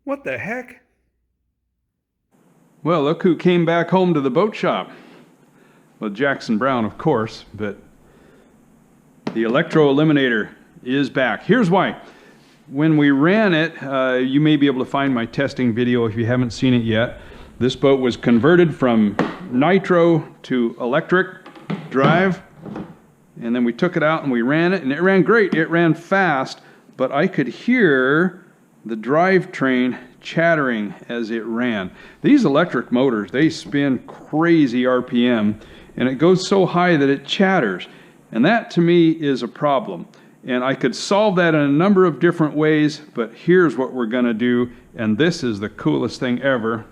What the heck? Well, look who came back home to the boat shop. Well, Jackson Brown, of course, but the Electro Eliminator is back. Here's why. When we ran it, you may be able to find my testing video if you haven't seen it yet. This boat was converted from nitro to electric drive, and then we took it out and we ran it, and it ran great. It ran fast, but I could hear the drivetrain chattering as it ran. These electric motors, they spin crazy RPM, and it goes so high that it chatters. And that to me is a problem. And I could solve that in a number of different ways, but here's what we're gonna do, and this is the coolest thing ever.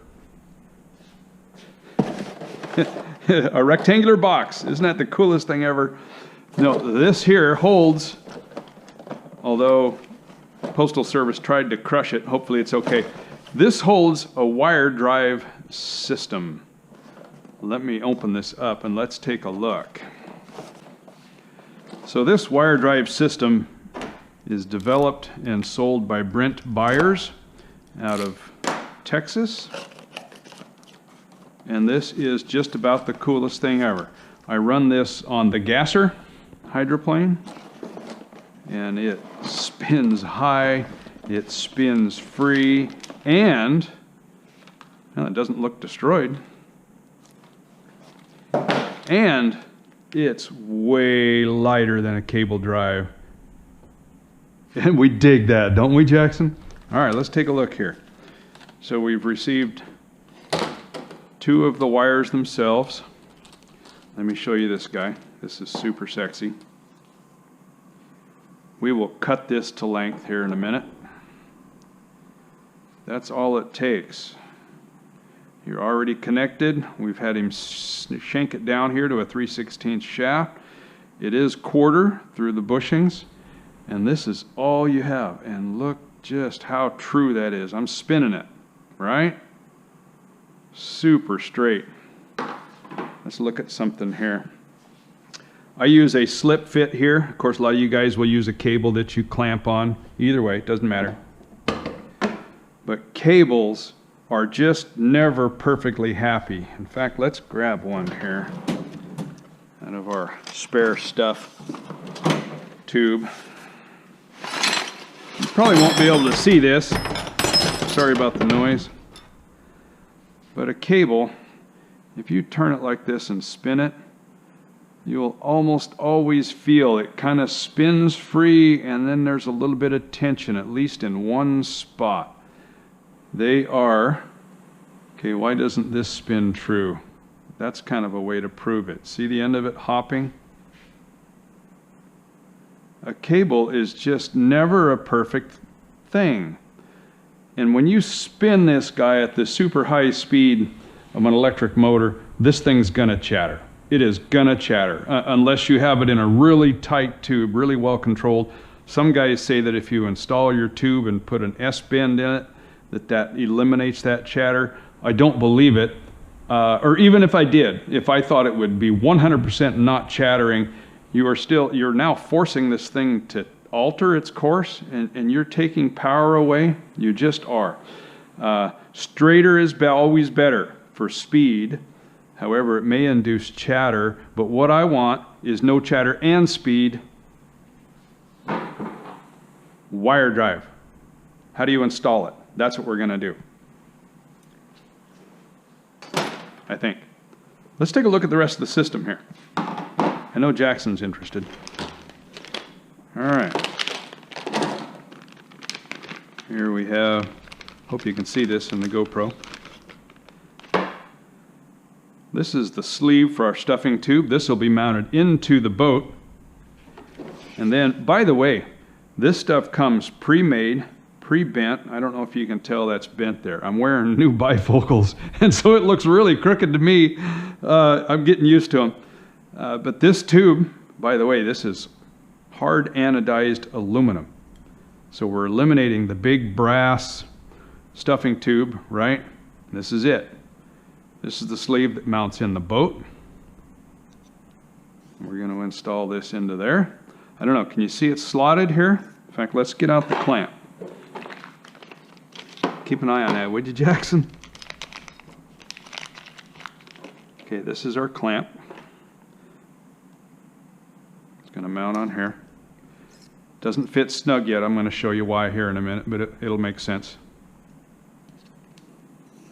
A rectangular box, isn't that the coolest thing ever? No, this here holds, although Postal Service tried to crush it, hopefully it's okay. This holds a wire drive system. Let me open this up and let's take a look. So this wire drive system is developed and sold by Brent buyers out of Texas. And this is just about the coolest thing ever. I run this on the gasser hydroplane, and it spins high, it spins free, and well, it doesn't look destroyed. And it's way lighter than a cable drive. And we dig that, don't we, Jackson? All right, let's take a look here. So we've received 2 of the wires themselves. Let me show you this guy. This is super sexy. We will cut this to length here in a minute. That's all it takes. You're already connected. We've had him shank it down here to a 3/16 shaft. It is quarter through the bushings, and this is all you have. And look just how true that is. I'm spinning it, right? Super straight. Let's look at something here. I use a slip fit here. Of course, a lot of you guys will use a cable that you clamp on. Either way, it doesn't matter. But cables are just never perfectly happy. In fact, let's grab one here out of our spare stuff tube. You probably won't be able to see this. Sorry about the noise. But a cable, if you turn it like this and spin it, you'll almost always feel it kind of spins free, and then there's a little bit of tension, at least in one spot. They are, okay, why doesn't this spin true? That's kind of a way to prove it. See the end of it hopping? A cable is just never a perfect thing. And when you spin this guy at the super high speed of an electric motor, this thing's gonna chatter. It is gonna chatter, unless you have it in a really tight tube, really well controlled. Some guys say that if you install your tube and put an S-bend in it, that eliminates that chatter. I don't believe it, or even if I did, if I thought it would be 100% not chattering, you're now forcing this thing to alter its course, and you're taking power away. You just are. Straighter is always better for speed. However, it may induce chatter, but what I want is no chatter and speed. Wire drive. How do you install it? That's what we're going to do, I think. Let's take a look at the rest of the system here. I know Jackson's interested. All right. Here we have, hope you can see this in the GoPro. This is the sleeve for our stuffing tube. This will be mounted into the boat. And then, by the way, this stuff comes pre-made, pre-bent. I don't know if you can tell that's bent there. I'm wearing new bifocals, and so it looks really crooked to me. I'm getting used to them. But this tube, by the way, this is hard anodized aluminum. So we're eliminating the big brass stuffing tube, right? This is it. This is the sleeve that mounts in the boat. We're going to install this into there. I don't know, can you see it slotted here? In fact, let's get out the clamp. Keep an eye on that, would you, Jackson? Okay, this is our clamp. It's going to mount on here. Doesn't fit snug yet. I'm going to show you why here in a minute, but it'll make sense.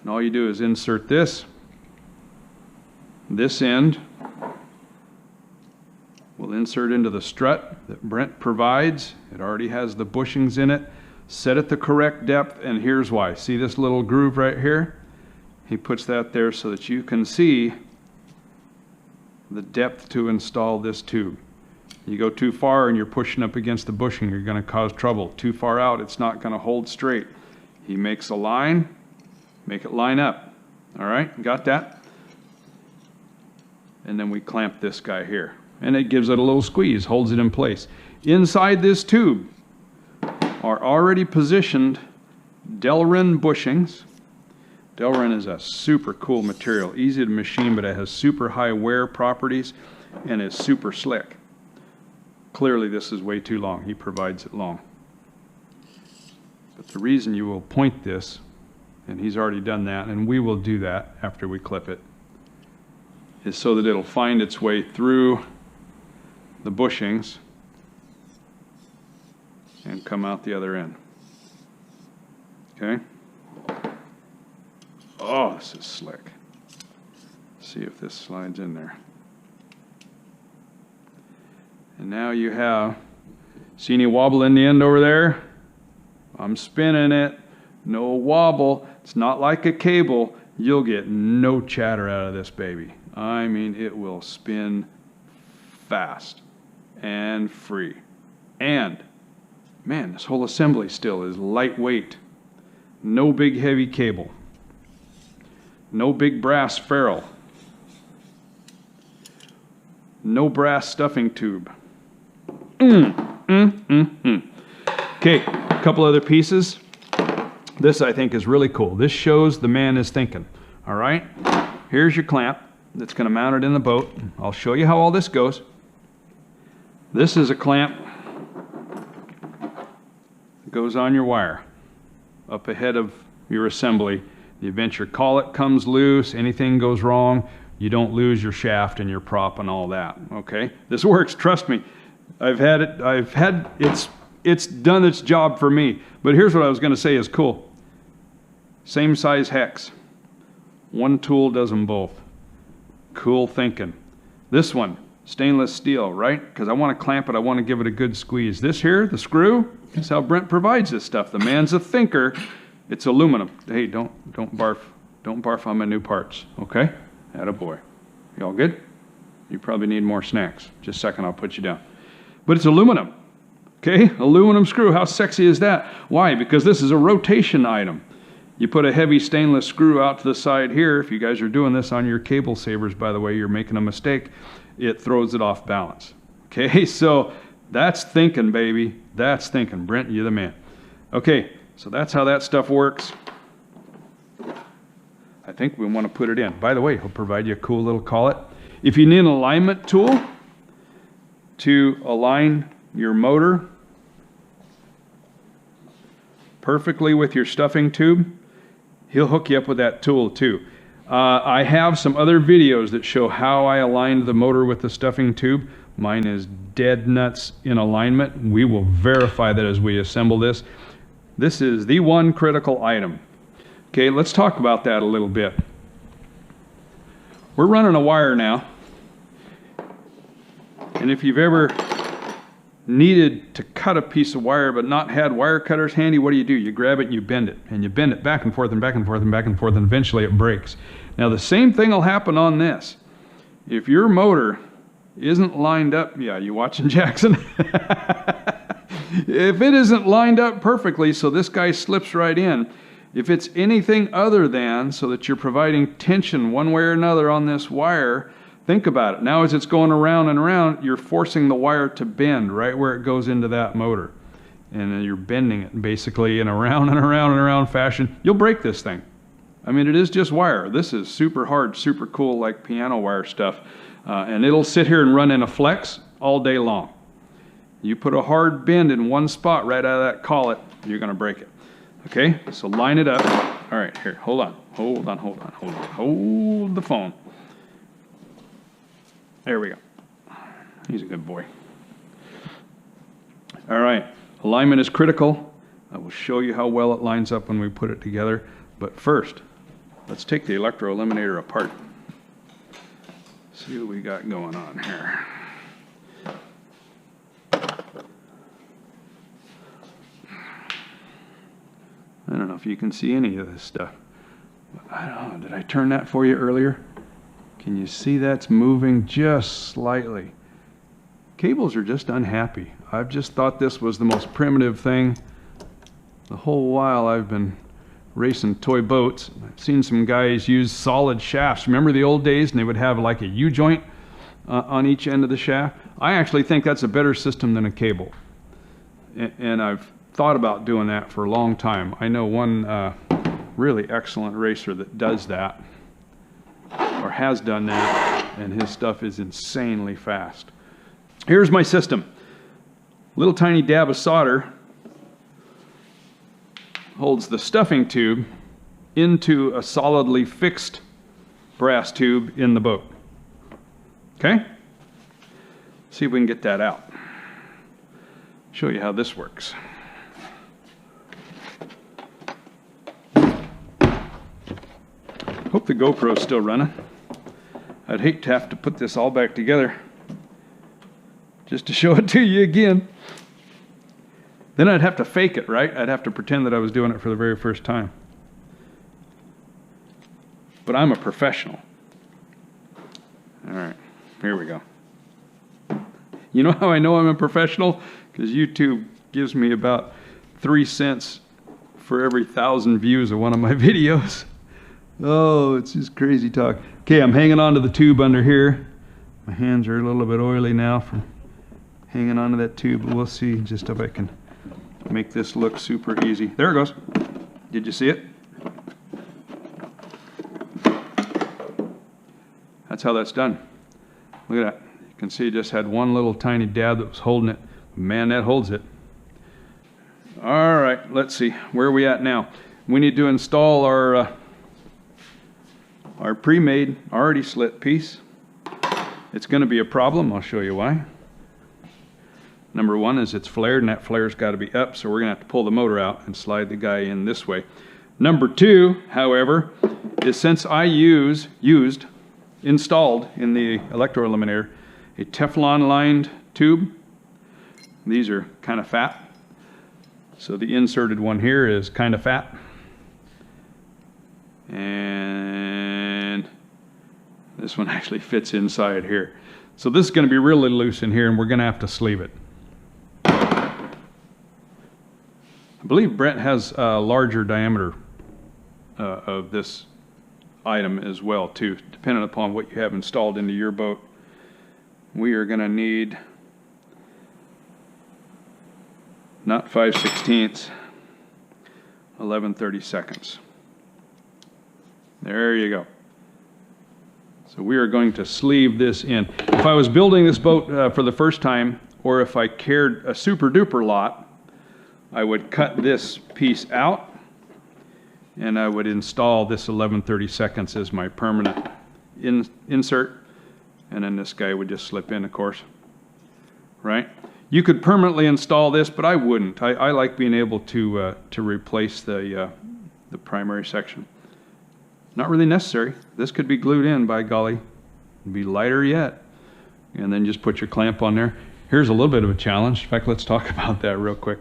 And all you do is insert this end. We'll insert into the strut that Brent provides. It already has the bushings in it. Set it the correct depth, and here's why. See this little groove right here? He puts that there so that you can see the depth to install this tube. You go too far and you're pushing up against the bushing, you're going to cause trouble. Too far out, it's not going to hold straight. He makes a line, make it line up. All right, got that? And then we clamp this guy here. And it gives it a little squeeze, holds it in place. Inside this tube are already positioned Delrin bushings. Delrin is a super cool material, easy to machine, but it has super high wear properties and is super slick. Clearly this is way too long. He provides it long. But the reason you will point this, and he's already done that, and we will do that after we clip it, is so that it'll find its way through the bushings and come out the other end. Okay? Oh, this is slick. Let's see if this slides in there. And now you have, see any wobble in the end over there? I'm spinning it, no wobble. It's not like a cable. You'll get no chatter out of this baby. I mean, it will spin fast and free. And, man, this whole assembly still is lightweight. No big heavy cable. No big brass ferrule. No brass stuffing tube. Okay, a couple other pieces. This I think is really cool. This shows the man is thinking. All right, here's your clamp that's going to mount it in the boat. I'll show you how all this goes. This is a clamp that goes on your wire up ahead of your assembly. The event your collet comes loose, anything goes wrong, you don't lose your shaft and your prop and all that. Okay, this works. Trust me. It's done its job for me. But here's what I was going to say is cool. Same size hex. One tool does them both. Cool thinking. This one, stainless steel, right? Because I want to clamp it, I want to give it a good squeeze. This here, the screw, that's how Brent provides this stuff. The man's a thinker. It's aluminum. Hey, don't barf on my new parts, okay? Attaboy. Y'all good? You probably need more snacks. Just a second, I'll put you down. But it's aluminum, okay? Aluminum screw, how sexy is that? Why? Because this is a rotation item. You put a heavy stainless screw out to the side here. If you guys are doing this on your cable savers, by the way, you're making a mistake. It throws it off balance, okay? So that's thinking, baby. That's thinking. Brent, you're the man. Okay, so that's how that stuff works. I think we want to put it in. By the way, he'll provide you a cool little collet. If you need an alignment tool to align your motor perfectly with your stuffing tube, he'll hook you up with that tool too. I have some other videos that show how I aligned the motor with the stuffing tube. Mine is dead nuts in alignment. We will verify that as we assemble this. This is the one critical item. Okay, let's talk about that a little bit. We're running a wire now. And if you've ever needed to cut a piece of wire but not had wire cutters handy, what do? You grab it and you bend it. And you bend it back and forth and back and forth and back and forth, and eventually it breaks. Now the same thing will happen on this. If your motor isn't lined up, yeah, you watching Jackson? If it isn't lined up perfectly so this guy slips right in, if it's anything other than so that you're providing tension one way or another on this wire, think about it. Now as it's going around and around, you're forcing the wire to bend right where it goes into that motor. And then you're bending it basically in a round and around and around fashion. You'll break this thing. I mean, it is just wire. This is super hard, super cool, like piano wire stuff. And it'll sit here and run in a flex all day long. You put a hard bend in one spot right out of that collet, you're going to break it. Okay, so line it up. All right, here, hold on. Hold the phone. There we go. He's a good boy. All right, alignment is critical. I will show you how well it lines up when we put it together. But first, let's take the electro eliminator apart. See what we got going on here. I don't know if you can see any of this stuff. I don't know, did I turn that for you earlier? Can you see that's moving just slightly? Cables are just unhappy. I've just thought this was the most primitive thing. The whole while I've been racing toy boats. I've seen some guys use solid shafts. Remember the old days and they would have like a U-joint on each end of the shaft? I actually think that's a better system than a cable. And I've thought about doing that for a long time. I know one really excellent racer that does that, or has done that, and his stuff is insanely fast. Here's my system. Little tiny dab of solder holds the stuffing tube into a solidly fixed brass tube in the boat. Okay? See if we can get that out. Show you how this works. Hope the GoPro's still running. I'd hate to have to put this all back together just to show it to you again. Then I'd have to fake it, right? I'd have to pretend that I was doing it for the very first time. But I'm a professional. All right, here we go. You know how I know I'm a professional? Because YouTube gives me about 3 cents for every 1,000 views of one of my videos. Oh, it's just crazy talk. Okay, I'm hanging onto the tube under here. My hands are a little bit oily now from hanging onto that tube. We'll see just if I can make this look super easy. There it goes. Did you see it? That's how that's done. Look at that. You can see it just had one little tiny dab that was holding it. Man, that holds it. All right, let's see. Where are we at now? We need to install our pre-made, already slit piece. It's going to be a problem. I'll show you why. Number one is it's flared, and that flare's got to be up, so we're going to have to pull the motor out and slide the guy in this way. Number two, however, is since I installed in the electro eliminator a Teflon lined tube. These are kind of fat. So the inserted one here is kind of fat. And this one actually fits inside here. So this is going to be really loose in here, and we're going to have to sleeve it. I believe Brent has a larger diameter of this item as well too, depending upon what you have installed into your boat. We are going to need not 5/16, 11/32. There you go. So we are going to sleeve this in. If I was building this boat for the first time, or if I cared a super duper lot, I would cut this piece out and I would install this 11/32 as my permanent insert, and then this guy would just slip in, of course, right? You could permanently install this, but I wouldn't. I like being able to replace the primary section. Not really necessary. This could be glued in, by golly. It'd be lighter yet. And then just put your clamp on there. Here's a little bit of a challenge. In fact, let's talk about that real quick.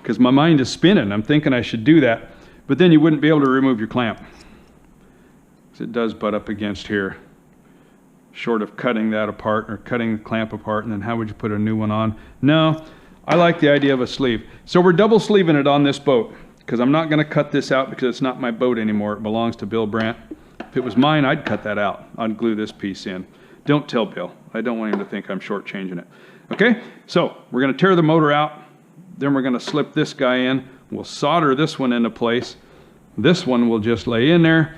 Because my mind is spinning. I'm thinking I should do that. But then you wouldn't be able to remove your clamp. Because it does butt up against here. Short of cutting that apart or cutting the clamp apart, and then how would you put a new one on? No, I like the idea of a sleeve. So we're double sleeving it on this boat, because I'm not going to cut this out because it's not my boat anymore. It belongs to Bill Brent. If it was mine, I'd cut that out. I'd glue this piece in. Don't tell Bill. I don't want him to think I'm shortchanging it. Okay, so we're going to tear the motor out. Then we're going to slip this guy in. We'll solder this one into place. This one will just lay in there,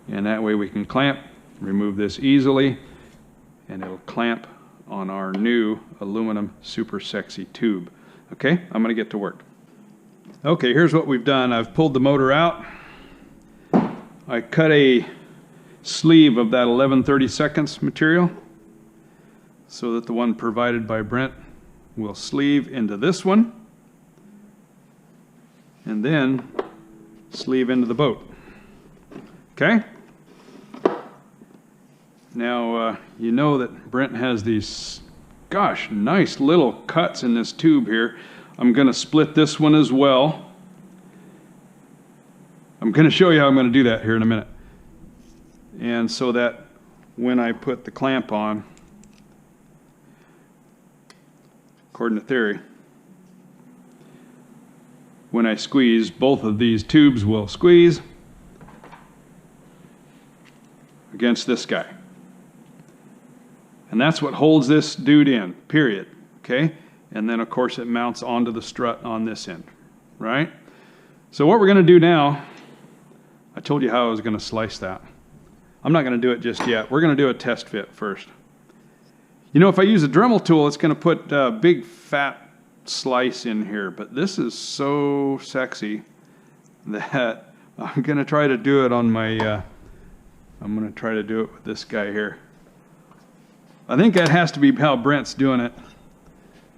and that way we can clamp. Remove this easily, and it'll clamp on our new aluminum super sexy tube. Okay, I'm going to get to work. Okay, here's what we've done. I've pulled the motor out. I cut a sleeve of that 11/32 material so that the one provided by Brent will sleeve into this one and then sleeve into the boat. Okay? Now, you know that Brent has these, gosh, nice little cuts in this tube here. I'm going to split this one as well. I'm going to show you how I'm going to do that here in a minute. And so that when I put the clamp on, according to theory, when I squeeze, both of these tubes will squeeze against this guy. And that's what holds this dude in, period. Okay? And then, of course, it mounts onto the strut on this end, right? So what we're going to do now, I told you how I was going to slice that. I'm not going to do it just yet. We're going to do a test fit first. You know, if I use a Dremel tool, it's going to put a big fat slice in here, but this is so sexy that I'm going to try to do it on my, I'm going to try to do it with this guy here. I think that has to be how Brent's doing it,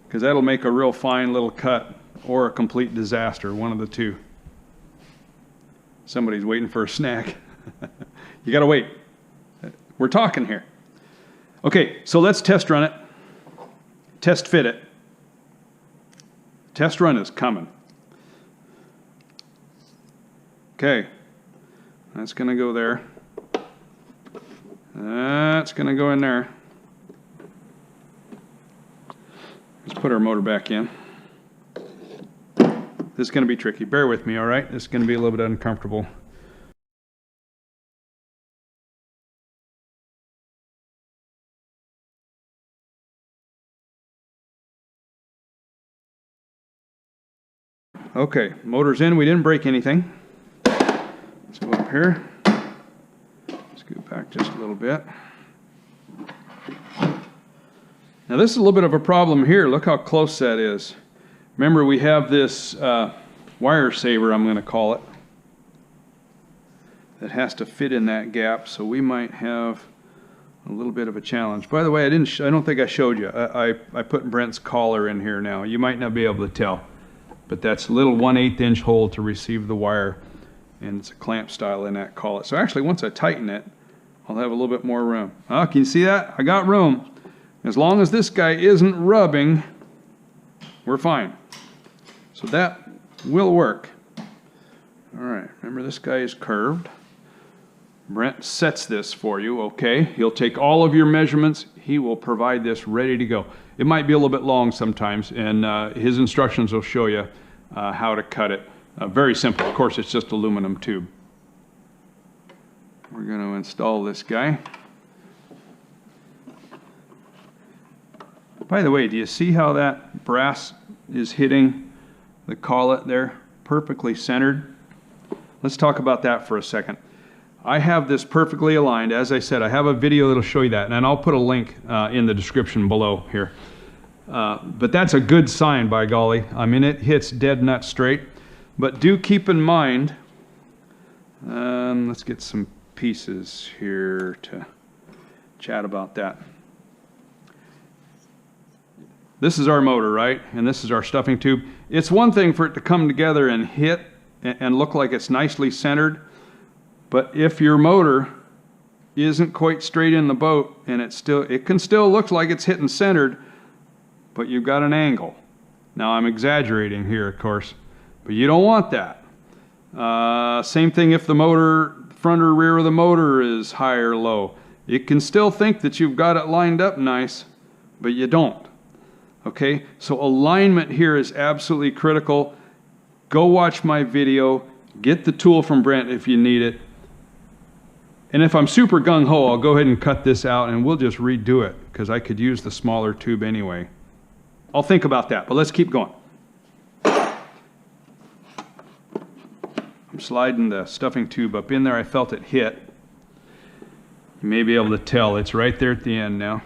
because that'll make a real fine little cut or a complete disaster, one of the two. Somebody's waiting for a snack. You got to wait. We're talking here. Okay, so let's test run it. Test fit it. Test run is coming. Okay, that's going to go there. That's going to go in there. Let's put our motor back in. This is going to be tricky. Bear with me, all right? This is going to be a little bit uncomfortable. Okay, motor's in. We didn't break anything. Let's go up here. Scoot back just a little bit. Now this is a little bit of a problem here. Look how close that is. Remember, we have this wire saver, I'm going to call it, that has to fit in that gap, so we might have a little bit of a challenge. By the way, I don't think I showed you. I put Brent's collar in here now. You might not be able to tell, but that's a little 1/8 inch hole to receive the wire, and it's a clamp style in that collet. So actually, once I tighten it, I'll have a little bit more room. Oh, can you see that? I got room. As long as this guy isn't rubbing, we're fine. So that will work. All right, remember this guy is curved. Brent sets this for you, okay? He'll take all of your measurements. He will provide this ready to go. It might be a little bit long sometimes, and his instructions will show you how to cut it. Very simple. Of course, it's just aluminum tube. We're going to install this guy. By the way, do you see how that brass is hitting the collet there? Perfectly centered. Let's talk about that for a second. I have this perfectly aligned. As I said, I have a video that'll show you that, and I'll put a link in the description below here. But that's a good sign, by golly. I mean, it hits dead nut straight. But do keep in mind, let's get some pieces here to chat about that. This is our motor, right? And this is our stuffing tube. It's one thing for it to come together and hit and look like it's nicely centered, but if your motor isn't quite straight in the boat and it can still look like it's hitting centered, but you've got an angle. Now I'm exaggerating here, of course, but you don't want that. Same thing if the motor, front or rear of the motor is high or low. It can still think that you've got it lined up nice, but you don't. Okay, so alignment here is absolutely critical. Go watch my video. Get the tool from Brent if you need it. And if I'm super gung-ho, I'll go ahead and cut this out and we'll just redo it because I could use the smaller tube anyway. I'll think about that, but let's keep going. I'm sliding the stuffing tube up in there. I felt it hit. You may be able to tell. It's right there at the end now.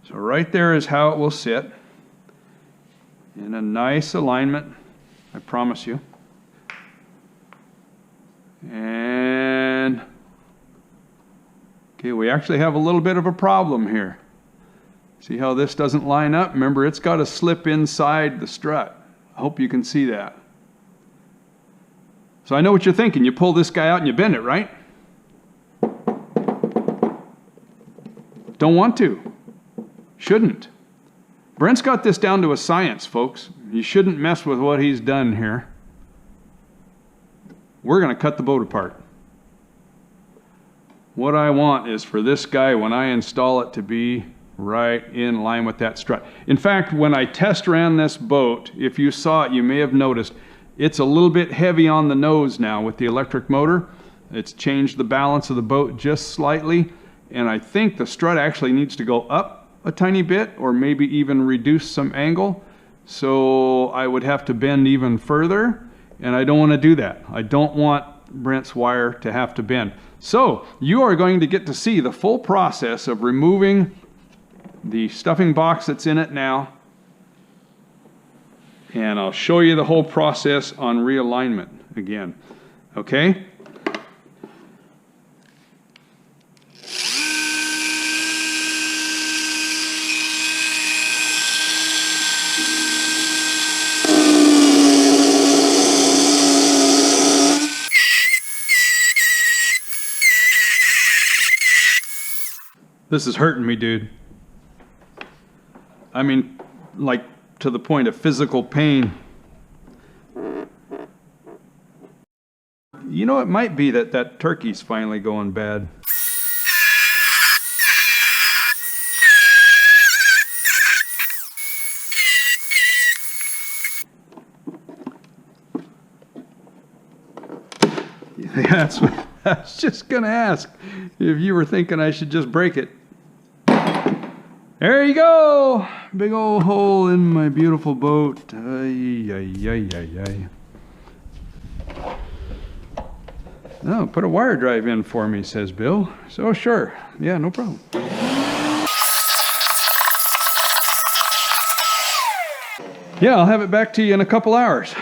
So right there is how it will sit in a nice alignment. I promise you. And okay, we actually have a little bit of a problem here. See how this doesn't line up? Remember, it's got to slip inside the strut. I hope you can see that. So I know what you're thinking. You pull this guy out and you bend it, right? Don't want to. Shouldn't. Brent's got this down to a science, folks. You shouldn't mess with what he's done here. We're going to cut the boat apart. What I want is for this guy, when I install it, to be right in line with that strut. In fact, when I test ran this boat, if you saw it, you may have noticed, it's a little bit heavy on the nose now with the electric motor. It's changed the balance of the boat just slightly. And I think the strut actually needs to go up a tiny bit, or maybe even reduce some angle. So I would have to bend even further, and I don't want to do that. I don't want Brent's wire to have to bend. So you are going to get to see the full process of removing the stuffing box that's in it now. And I'll show you the whole process on realignment again. Okay? This is hurting me, dude. I mean, like, to the point of physical pain. You know, it might be that that turkey's finally going bad. That's what I was just going to ask, if you were thinking I should just break it. There you go! Big old hole in my beautiful boat. Ay, ay, ay, ay, ay. Oh, put a wire drive in for me, says Bill. So sure. Yeah, no problem. Yeah, I'll have it back to you in a couple hours.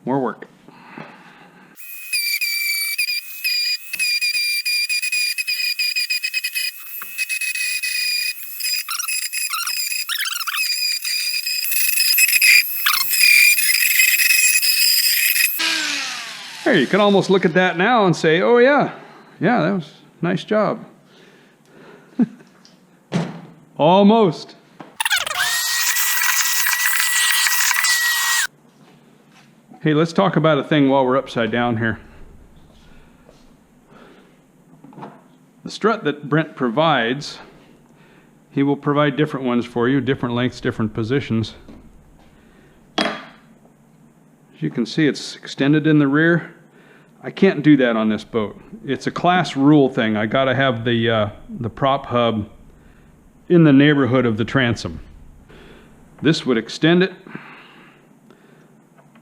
More work. There, you can almost look at that now and say, oh yeah, that was a nice job. Almost. Hey, let's talk about a thing while we're upside down here. The strut that Brent provides, he will provide different ones for you, different lengths, different positions. As you can see, it's extended in the rear. I can't do that on this boat. It's a class rule thing. I gotta have the prop hub in the neighborhood of the transom. This would extend it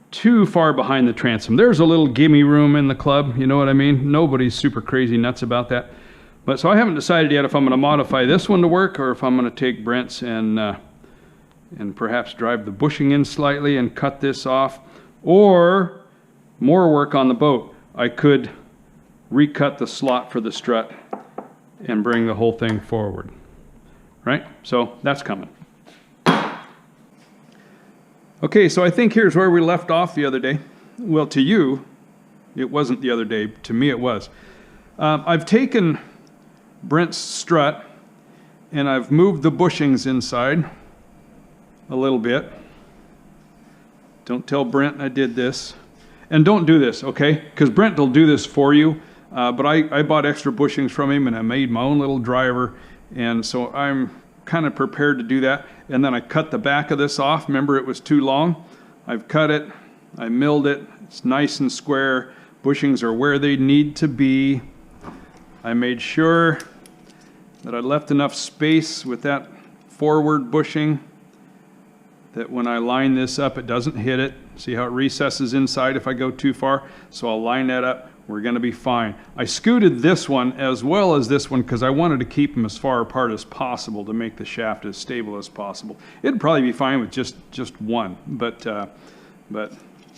too far behind the transom. There's a little gimme room in the club, you know what I mean? Nobody's super crazy nuts about that. But so I haven't decided yet if I'm going to modify this one to work, or if I'm going to take Brent's and perhaps drive the bushing in slightly and cut this off, or more work on the boat. I could recut the slot for the strut and bring the whole thing forward, right? So that's coming. Okay, so I think here's where we left off the other day. Well, to you, it wasn't the other day. To me, it was. I've taken Brent's strut and I've moved the bushings inside a little bit. Don't tell Brent I did this. And don't do this, okay? Because Brent will do this for you. But I bought extra bushings from him and I made my own little driver. And so I'm kind of prepared to do that. And then I cut the back of this off. Remember, it was too long. I've cut it. I milled it. It's nice and square. Bushings are where they need to be. I made sure that I left enough space with that forward bushing that when I line this up, it doesn't hit it. See how it recesses inside if I go too far? So I'll line that up. We're going to be fine. I scooted this one as well as this one because I wanted to keep them as far apart as possible to make the shaft as stable as possible. It'd probably be fine with just one, but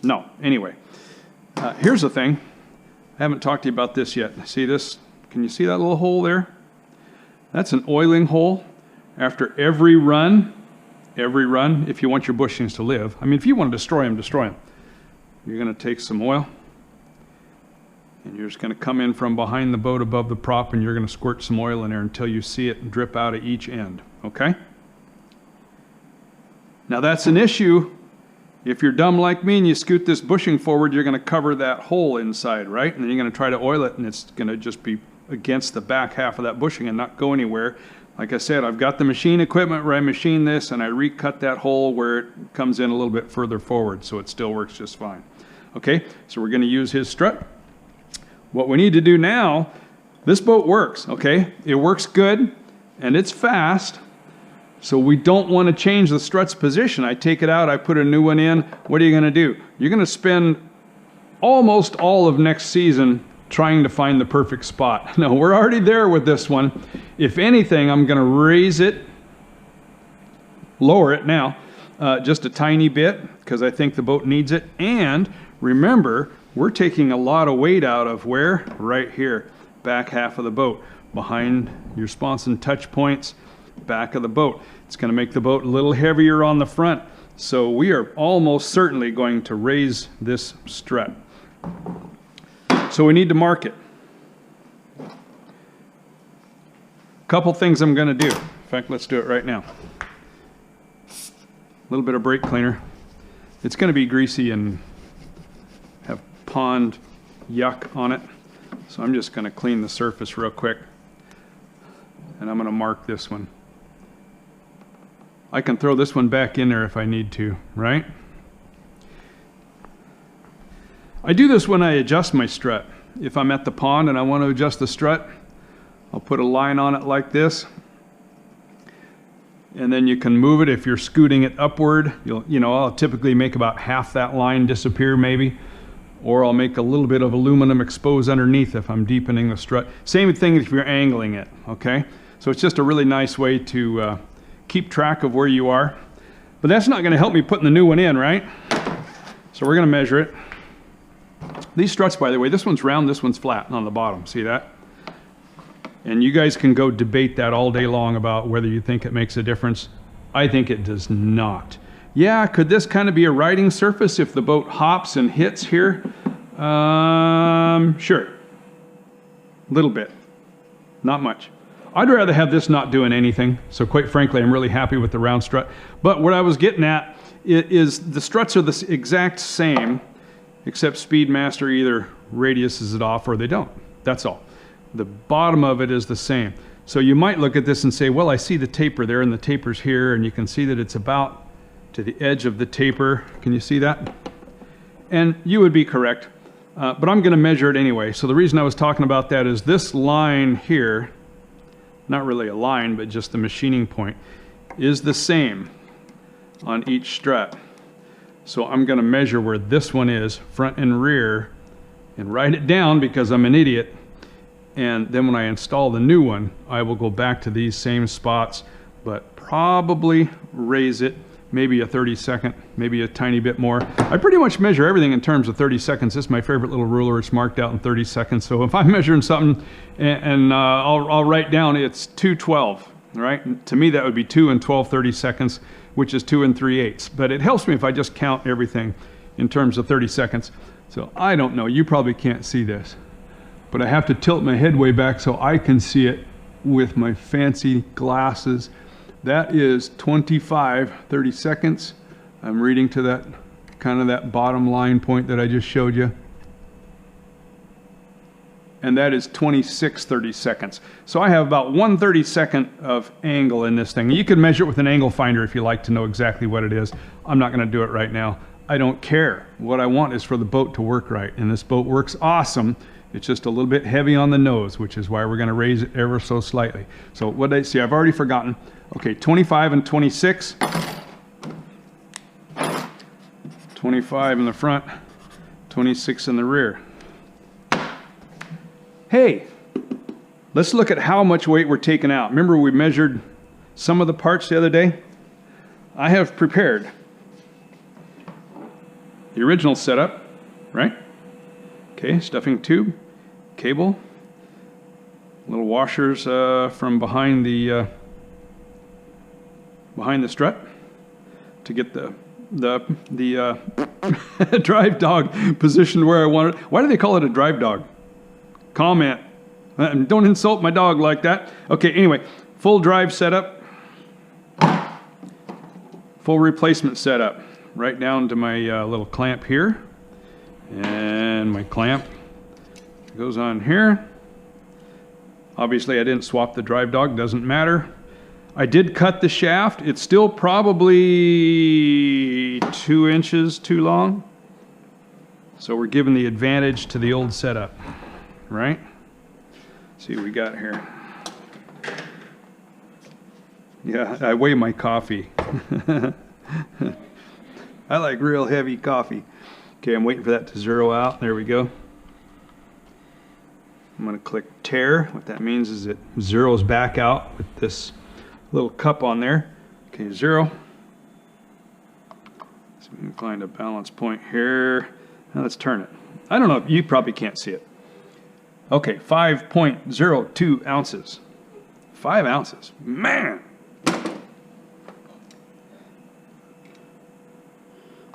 no. Anyway, here's the thing. I haven't talked to you about this yet. See this? Can you see that little hole there? That's an oiling hole. After every run, if you want your bushings to live, I mean, if you want to destroy them, you're going to take some oil, and you're just going to come in from behind the boat above the prop, and you're going to squirt some oil in there until you see it drip out of each end, okay? Now that's an issue. If you're dumb like me and you scoot this bushing forward, you're going to cover that hole inside, right? And then you're going to try to oil it, and it's going to just be against the back half of that bushing and not go anywhere. Like I said, I've got the machine equipment where I machine this, and I recut that hole where it comes in a little bit further forward, so it still works just fine. Okay, so we're going to use his strut. What we need to do now, this boat works, okay? It works good, and it's fast, so we don't want to change the strut's position. I take it out, I put a new one in. What are you going to do? You're going to spend almost all of next season trying to find the perfect spot. No, we're already there with this one. If anything, I'm going to raise it, lower it now, just a tiny bit, because I think the boat needs it. And remember, we're taking a lot of weight out of where? Right here, back half of the boat, behind your sponson touch points, back of the boat. It's going to make the boat a little heavier on the front. So we are almost certainly going to raise this strut. So we need to mark it. A couple things I'm going to do. In fact, let's do it right now. A little bit of brake cleaner. It's going to be greasy and have pond yuck on it. So I'm just going to clean the surface real quick. And I'm going to mark this one. I can throw this one back in there if I need to, right? I do this when I adjust my strut. If I'm at the pond and I want to adjust the strut, I'll put a line on it like this. And then you can move it if you're scooting it upward. I'll typically make about half that line disappear maybe. Or I'll make a little bit of aluminum expose underneath if I'm deepening the strut. Same thing if you're angling it, okay? So it's just a really nice way to keep track of where you are. But that's not going to help me putting the new one in, right? So we're going to measure it. These struts, by the way, this one's round, this one's flat on the bottom. See that? And you guys can go debate that all day long about whether you think it makes a difference. I think it does not. Yeah, could this kind of be a riding surface if the boat hops and hits here? Sure. A little bit. Not much. I'd rather have this not doing anything. So quite frankly, I'm really happy with the round strut. But what I was getting at is the struts are the exact same, except Speedmaster either radiuses it off or they don't. That's all. The bottom of it is the same. So you might look at this and say, well, I see the taper there and the taper's here, and you can see that it's about to the edge of the taper. Can you see that? And you would be correct, but I'm going to measure it anyway. So the reason I was talking about that is this line here, not really a line, but just the machining point, is the same on each strut. So I'm going to measure where this one is, front and rear, and write it down because I'm an idiot. And then when I install the new one, I will go back to these same spots, but probably raise it, maybe a 30-second, maybe a tiny bit more. I pretty much measure everything in terms of 30 seconds. This is my favorite little ruler. It's marked out in 30 seconds. So if I'm measuring something and I'll write down it's 2:12, right? To me, that would be 2 and 12 30 seconds, which is 2 3/8. But it helps me if I just count everything in terms of 30 seconds. So I don't know. You probably can't see this, but I have to tilt my head way back so I can see it with my fancy glasses. That is 25 30 seconds. I'm reading to that kind of that bottom line point that I just showed you. And that is 26 30 seconds. So I have about 1 32nd of angle in this thing. You can measure it with an angle finder if you like to know exactly what it is. I'm not going to do it right now. I don't care. What I want is for the boat to work right. And this boat works awesome. It's just a little bit heavy on the nose, which is why we're going to raise it ever so slightly. So what did I see? I've already forgotten. Okay, 25 and 26. 25 in the front, 26 in the rear. Hey, let's look at how much weight we're taking out. Remember we measured some of the parts the other day? I have prepared the original setup, right? Okay, stuffing tube, cable, little washers from behind the strut to get the drive dog positioned where I want it. Why do they call it a drive dog? Comment. Don't insult my dog like that. Okay, anyway, full drive setup, full replacement setup, right down to my little clamp here, and my clamp goes on here. Obviously I didn't swap the drive dog, doesn't matter. I did cut the shaft. It's still probably 2 inches too long. So we're giving the advantage to the old setup, right? Let's see what we got here. Yeah, I weigh my coffee. I like real heavy coffee. Okay, I'm waiting for that to zero out. There we go. I'm going to click tear. What that means is it zeroes back out with this little cup on there. Okay, zero. So we can find a balance point here. Now let's turn it. I don't know, you probably can't see it. Okay, 5.02 ounces. 5 ounces. Man! Let's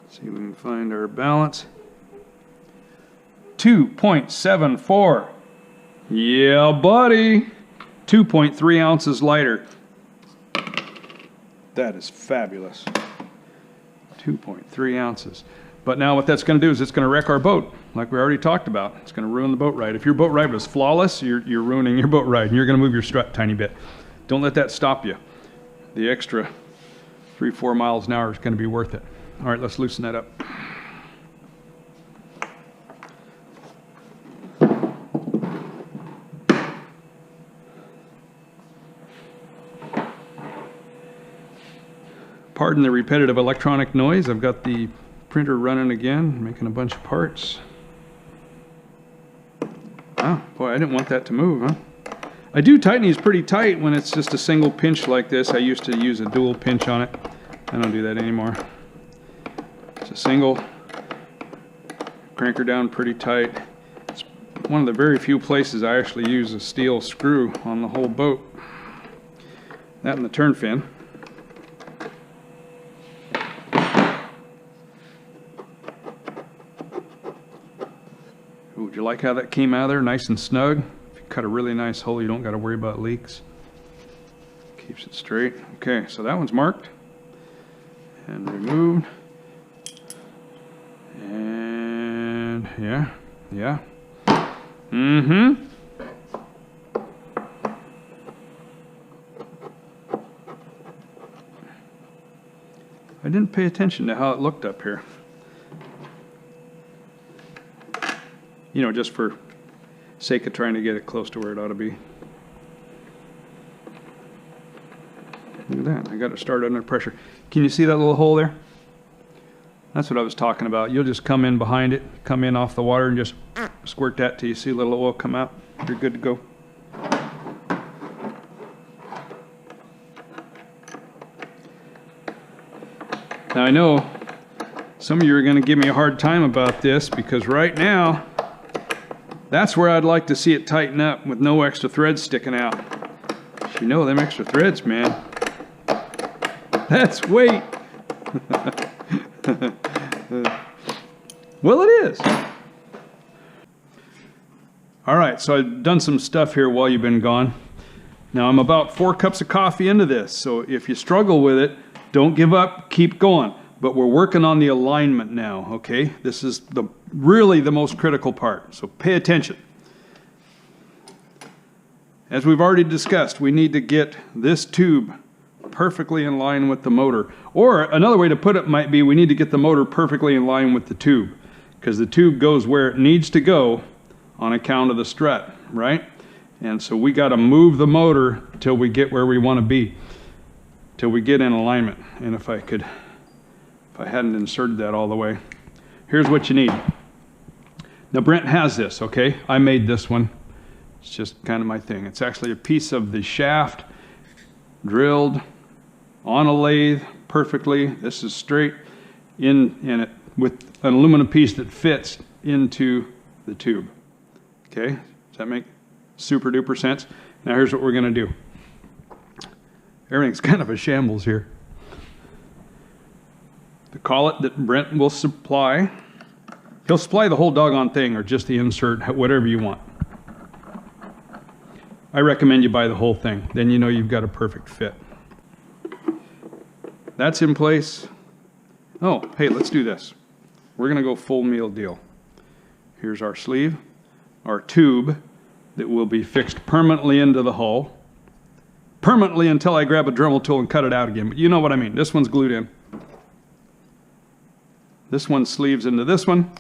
see if we can find our balance. 2.74. Yeah, buddy. 2.3 ounces lighter. That is fabulous. 2.3 ounces. But now what that's going to do is it's going to wreck our boat, like we already talked about. It's going to ruin the boat ride. If your boat ride was flawless, you're ruining your boat ride, and you're going to move your strut a tiny bit. Don't let that stop you. The extra 3-4 miles an hour is going to be worth it. All right, let's loosen that up. Pardon the repetitive electronic noise. I've got the printer running again, making a bunch of parts. Oh, boy, I didn't want that to move, huh? I do tighten these pretty tight when it's just a single pinch like this. I used to use a dual pinch on it. I don't do that anymore. It's a single. Crank her down pretty tight. It's one of the very few places I actually use a steel screw on the whole boat. That and the turn fin. Ooh, would you like how that came out of there? Nice and snug. If you cut a really nice hole, you don't got to worry about leaks. Keeps it straight. Okay, so that one's marked and removed. And yeah. Mm-hmm. I didn't pay attention to how it looked up here. You know, just for sake of trying to get it close to where it ought to be. Look at that. I got it started under pressure. Can you see that little hole there? That's what I was talking about. You'll just come in behind it, come in off the water, and just squirt that till you see a little oil come out. You're good to go. Now I know some of you are going to give me a hard time about this, because right now that's where I'd like to see it tighten up with no extra threads sticking out. You know them extra threads, man. That's weight. Well, it is. All right, so I've done some stuff here while you've been gone. Now I'm about 4 cups of coffee into this, so if you struggle with it, don't give up, keep going. But we're working on the alignment now, okay? This is really the most critical part, so pay attention. As we've already discussed, we need to get this tube perfectly in line with the motor. Or another way to put it might be we need to get the motor perfectly in line with the tube, because the tube goes where it needs to go on account of the strut, right? And so we got to move the motor till we get where we want to be, till we get in alignment. And if I hadn't inserted that all the way, here's what you need. Now Brent has this, okay? I made this one. It's just kind of my thing. It's actually a piece of the shaft drilled on a lathe perfectly. This is straight in it with an aluminum piece that fits into the tube. Okay, does that make super duper sense? Now here's what we're going to do. Everything's kind of a shambles here. The collet that Brent will supply, he'll supply the whole doggone thing or just the insert, whatever you want. I recommend you buy the whole thing. Then you know you've got a perfect fit. That's in place. Oh, hey, let's do this. We're going to go full meal deal. Here's our sleeve, our tube that will be fixed permanently into the hull. Permanently until I grab a Dremel tool and cut it out again. But you know what I mean. This one's glued in. This one sleeves into this one.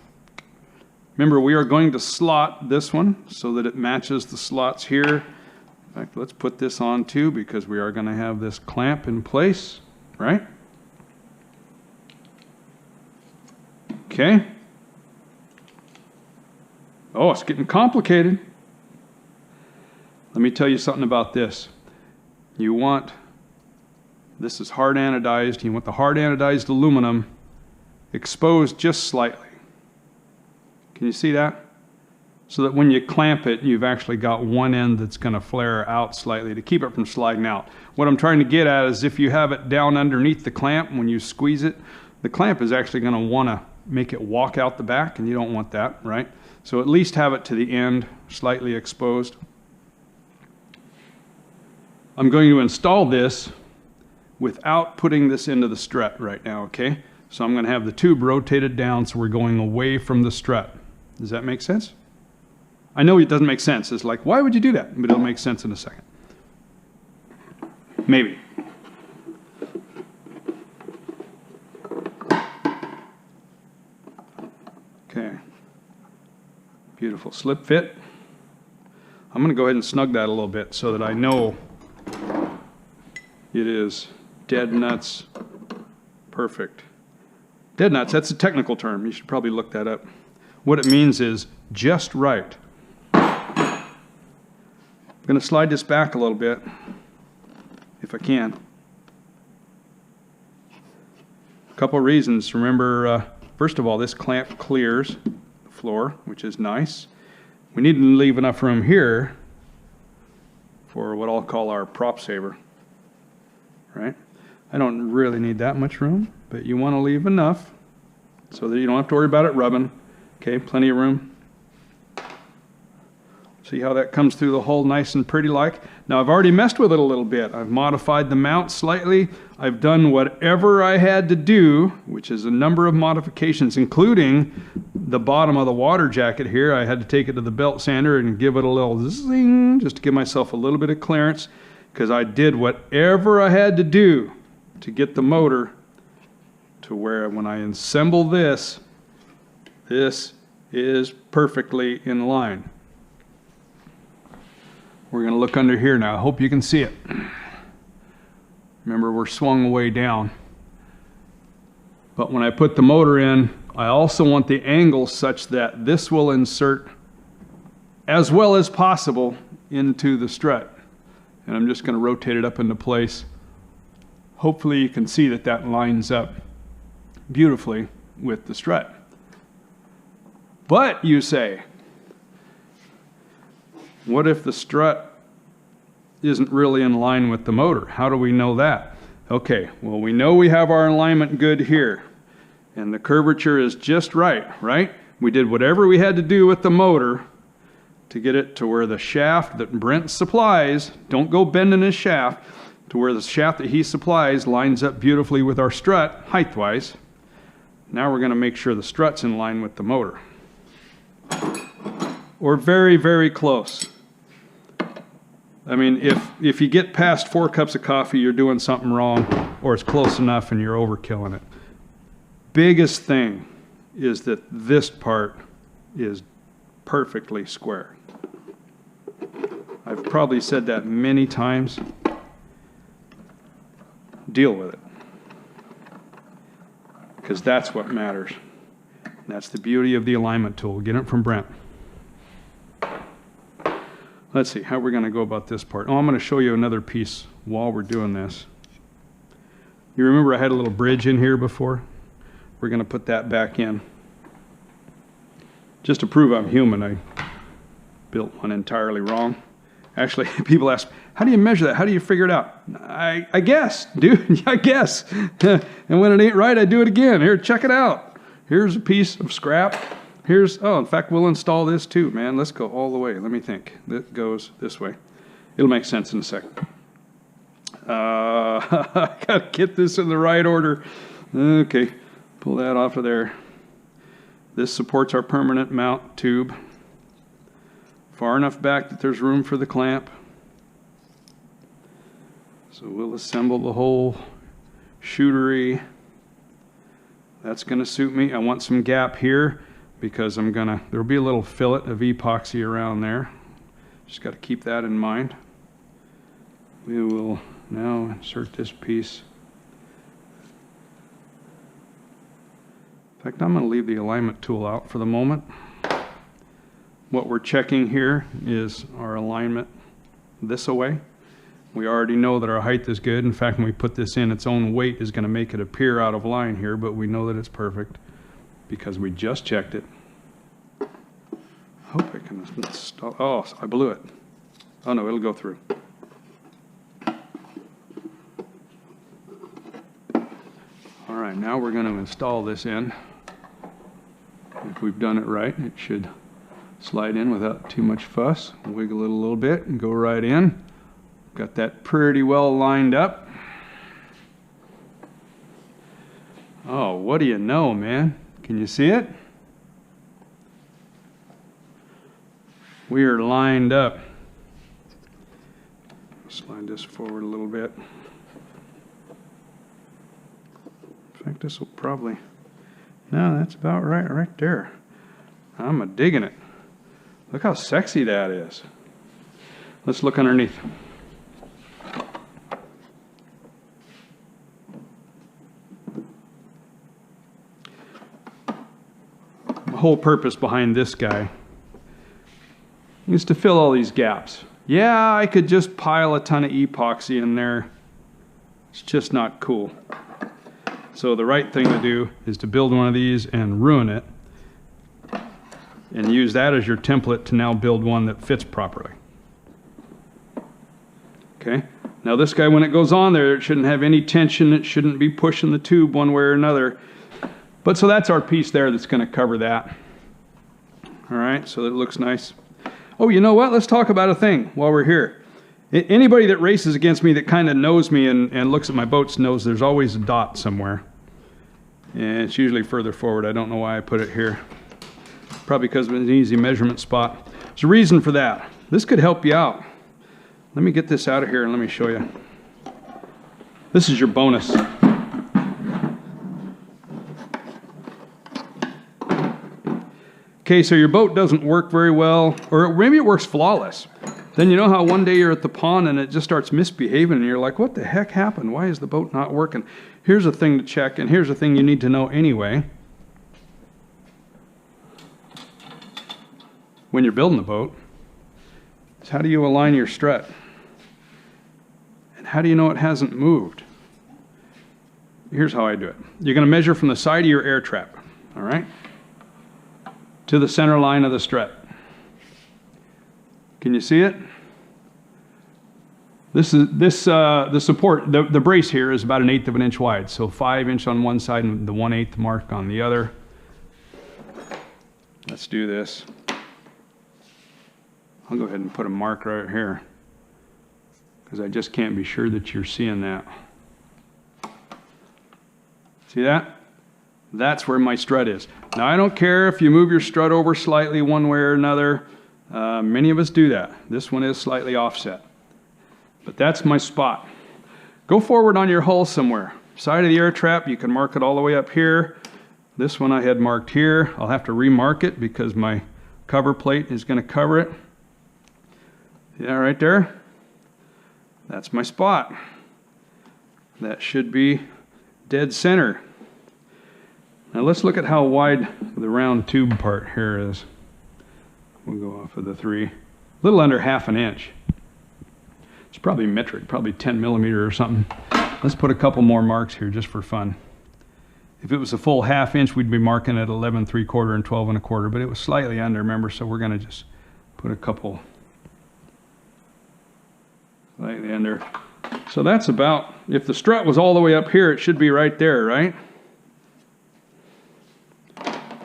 Remember, we are going to slot this one so that it matches the slots here. In fact, let's put this on too because we are going to have this clamp in place, right? Okay. Oh, it's getting complicated. Let me tell you something about this. You want, this is hard anodized, you want the hard anodized aluminum exposed just slightly. Can you see that? So that when you clamp it, you've actually got one end that's going to flare out slightly to keep it from sliding out. What I'm trying to get at is if you have it down underneath the clamp, when you squeeze it, the clamp is actually going to want to make it walk out the back, and you don't want that, right? So at least have it to the end, slightly exposed. I'm going to install this without putting this into the strut right now, okay? So I'm going to have the tube rotated down so we're going away from the strut. Does that make sense? I know it doesn't make sense. It's like, why would you do that? But it'll make sense in a second. Maybe. Okay. Beautiful slip fit. I'm going to go ahead and snug that a little bit so that I know it is dead nuts perfect. Dead nuts, that's a technical term. You should probably look that up. What it means is just right. I'm going to slide this back a little bit, if I can. A couple reasons. Remember, first of all, this clamp clears the floor, which is nice. We need to leave enough room here for what I'll call our prop saver. Right? I don't really need that much room, but you want to leave enough so that you don't have to worry about it rubbing. Okay, plenty of room. See how that comes through the hole nice and pretty like? Now I've already messed with it a little bit. I've modified the mount slightly. I've done whatever I had to do, which is a number of modifications, including the bottom of the water jacket here. I had to take it to the belt sander and give it a little zing, just to give myself a little bit of clearance, because I did whatever I had to do to get the motor to where when I assemble this, this is perfectly in line. We're going to look under here now. I hope you can see it. Remember, we're swung way down. But when I put the motor in, I also want the angle such that this will insert as well as possible into the strut. And I'm just going to rotate it up into place. Hopefully you can see that that lines up beautifully with the strut. But you say, what if the strut isn't really in line with the motor? How do we know that? Okay, well, we know we have our alignment good here, and the curvature is just right, right? We did whatever we had to do with the motor to get it to where the shaft that Brent supplies, don't go bending his shaft, to where the shaft that he supplies lines up beautifully with our strut, height-wise. Now we're going to make sure the strut's in line with the motor. Or very, very close. I mean, if you get past 4 cups of coffee, you're doing something wrong, or it's close enough and you're overkilling it. Biggest thing is that this part is perfectly square. I've probably said that many times. Deal with it. Because that's what matters. And that's the beauty of the alignment tool. Get it from Brent. Let's see how we're going to go about this part. Oh, I'm going to show you another piece while we're doing this. You remember I had a little bridge in here before? We're going to put that back in. Just to prove I'm human, I built one entirely wrong. Actually, people ask, how do you measure that? How do you figure it out? I guess, dude, I guess. And when it ain't right, I do it again. Here, check it out. Here's a piece of scrap. Here's, oh, in fact, we'll install this too, man. Let's go all the way. Let me think. That goes this way. It'll make sense in a second. I gotta get this in the right order. Okay, pull that off of there. This supports our permanent mount tube. Far enough back that there's room for the clamp. So we'll assemble the whole shootery. That's gonna suit me. I want some gap here because there'll be a little fillet of epoxy around there. Just got to keep that in mind. We will now insert this piece. In fact, I'm going to leave the alignment tool out for the moment. What we're checking here is our alignment this way. We already know that our height is good. In fact, when we put this in, its own weight is going to make it appear out of line here, but we know that it's perfect because we just checked it. I hope I can install. Oh, I blew it. Oh no, it'll go through. All right, now we're going to install this in. If we've done it right, it should slide in without too much fuss. Wiggle it a little bit and go right in. Got that pretty well lined up. Oh, what do you know, man? Can you see it? We are lined up. Slide this forward a little bit. In fact, this will probably... No, that's about right there. I'm a-digging it. Look how sexy that is. Let's look underneath. The whole purpose behind this guy is to fill all these gaps. Yeah, I could just pile a ton of epoxy in there. It's just not cool. So the right thing to do is to build one of these and ruin it and use that as your template to now build one that fits properly. Okay, now this guy, when it goes on there, it shouldn't have any tension. It shouldn't be pushing the tube one way or another. But so that's our piece there that's going to cover that. All right, so that it looks nice. Oh, you know what? Let's talk about a thing while we're here. Anybody that races against me that kind of knows me and looks at my boats knows there's always a dot somewhere. And it's usually further forward. I don't know why I put it here. Probably because of an easy measurement spot. There's a reason for that. This could help you out. Let me get this out of here and let me show you. This is your bonus. Okay, so your boat doesn't work very well, or maybe it works flawless. Then you know how one day you're at the pond and it just starts misbehaving and you're like, what the heck happened? Why is the boat not working? Here's a thing to check, and here's a thing you need to know anyway. When you're building the boat, is how do you align your strut? And how do you know it hasn't moved? Here's how I do it. You're going to measure from the side of your air trap, all right, to the center line of the strut. Can you see it? The support, the brace here is about 1/8 of an inch wide, so 5 inch on one side and the 1/8 mark on the other. Let's do this. I'll go ahead and put a mark right here because I just can't be sure that you're seeing that. See that? That's where my strut is. Now I don't care if you move your strut over slightly one way or another. Many of us do that. This one is slightly offset. But that's my spot. Go forward on your hull somewhere. Side of the air trap, you can mark it all the way up here. This one I had marked here. I'll have to remark it because my cover plate is going to cover it. Yeah, right there. That's my spot. That should be dead center. Now let's look at how wide the round tube part here is. We'll go off of the 3. little under 1/2 inch. It's probably metric, probably 10 millimeter or something. Let's put a couple more marks here just for fun. If it was a full 1/2 inch, we'd be marking at 11 3/4 and 12 1/4, but it was slightly under, remember, so we're gonna just put a couple slightly under. So that's about, if the strut was all the way up here, it should be right there, right?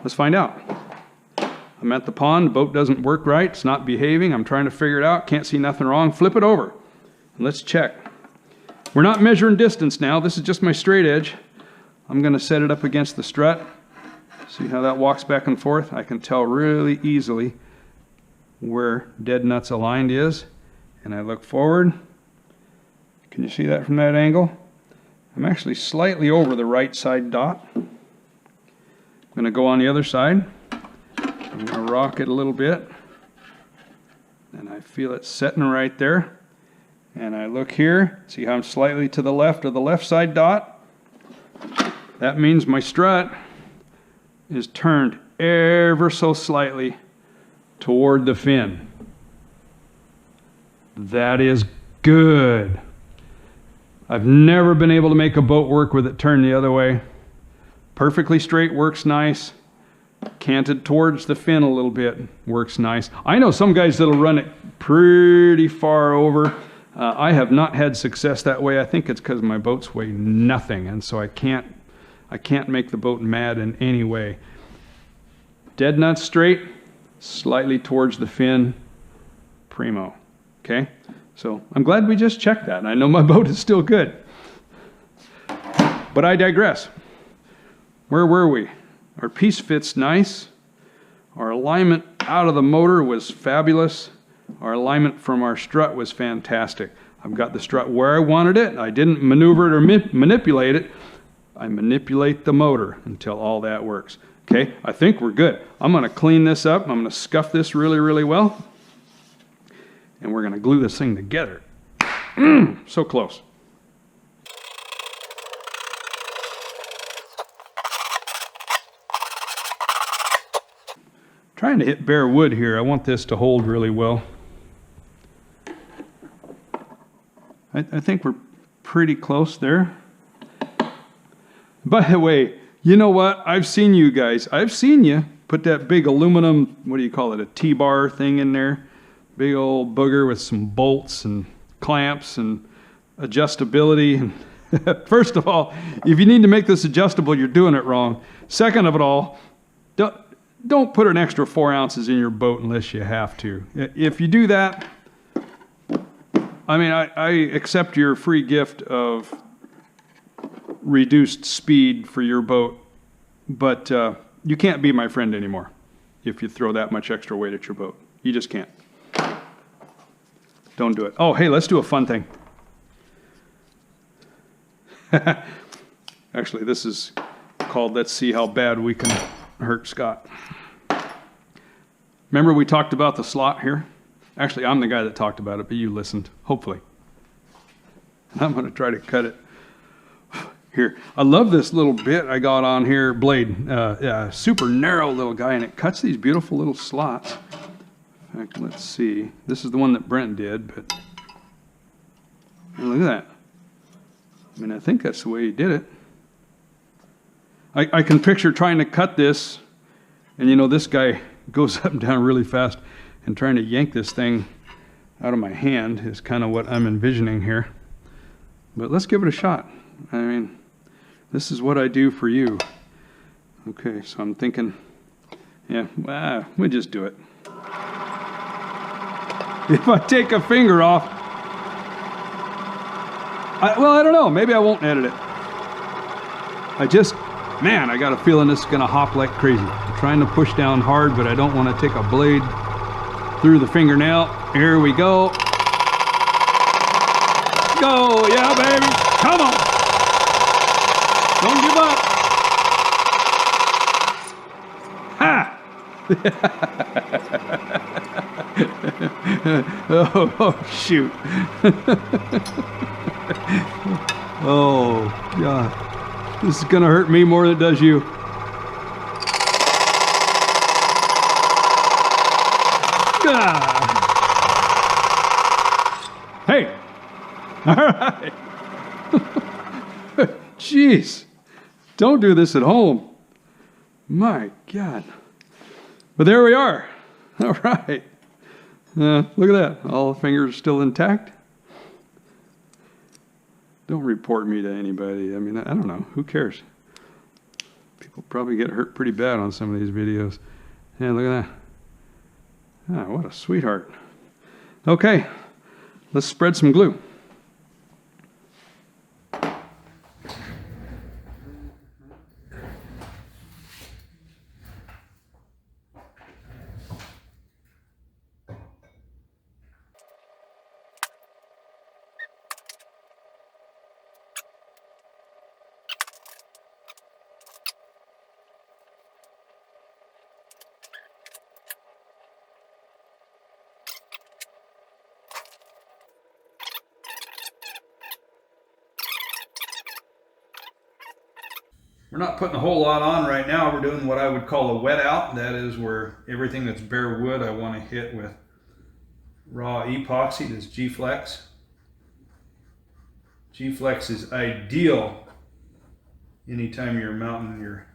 Let's find out. I'm at the pond, the boat doesn't work right, it's not behaving, I'm trying to figure it out, can't see nothing wrong, flip it over. And let's check. We're not measuring distance now, this is just my straight edge. I'm going to set it up against the strut. See how that walks back and forth? I can tell really easily where dead nuts aligned is. And I look forward. Can you see that from that angle? I'm actually slightly over the right side dot. I'm going to go on the other side. I'm going to rock it a little bit. And I feel it setting right there. And I look here, see how I'm slightly to the left of the left side dot? That means my strut is turned ever so slightly toward the fin. That is good. I've never been able to make a boat work with it turned the other way. Perfectly straight works nice. Canted towards the fin a little bit works nice. I know some guys that'll run it pretty far over. I have not had success that way. I think it's because my boats weigh nothing, and so I can't make the boat mad in any way. Dead nuts straight, slightly towards the fin, primo. Okay? So I'm glad we just checked that. I know my boat is still good. But I digress. Where were we? Our piece fits nice. Our alignment out of the motor was fabulous. Our alignment from our strut was fantastic. I've got the strut where I wanted it. I didn't maneuver it or manipulate it. I manipulate the motor until all that works. Okay, I think we're good. I'm going to clean this up. I'm going to scuff this really, really well. And we're going to glue this thing together. So close. Trying to hit bare wood here. I want this to hold really well. I think we're pretty close there. By the way, you know what? I've seen you guys. I've seen you put that big aluminum, what do you call it, a T-bar thing in there. Big old booger with some bolts and clamps and adjustability. First of all, if you need to make this adjustable, you're doing it wrong. Second of it all, don't put an extra 4 ounces in your boat unless you have to. If you do that, I mean, I accept your free gift of reduced speed for your boat, but you can't be my friend anymore if you throw that much extra weight at your boat. You just can't. Don't do it. Oh, hey, let's do a fun thing. Actually, this is called Let's See How Bad We Can Hurt Scott. Remember we talked about the slot here? Actually, I'm the guy that talked about it, but you listened, hopefully. I'm going to try to cut it here. I love this little bit I got on here, blade. Super narrow little guy, and it cuts these beautiful little slots. In fact, let's see. This is the one that Brent did, but look at that. I mean, I think that's the way he did it. I can picture trying to cut this, and you know, this guy goes up and down really fast, and trying to yank this thing out of my hand is kind of what I'm envisioning here. But let's give it a shot. I mean, this is what I do for you. Okay, so I'm thinking, yeah, we'll just do it. If I take a finger off, well, I don't know. Maybe I won't edit it. I got a feeling this is going to hop like crazy. I'm trying to push down hard, but I don't want to take a blade through the fingernail. Here we go. Go, yeah, baby. Come on. Don't give up. Ha! Oh, shoot. Oh, God. This is going to hurt me more than it does you. Ah. All right. Jeez. Don't do this at home. My God. But there we are. All right. Look at that. All the fingers still intact. Don't report me to anybody. I mean, I don't know. Who cares? People probably get hurt pretty bad on some of these videos. Yeah, look at that. Ah, what a sweetheart. Okay, let's spread some glue. We're not putting a whole lot on right now. We're doing what I would call a wet out. That is where everything that's bare wood I want to hit with raw epoxy. This G-Flex. G-Flex is ideal anytime you're mounting your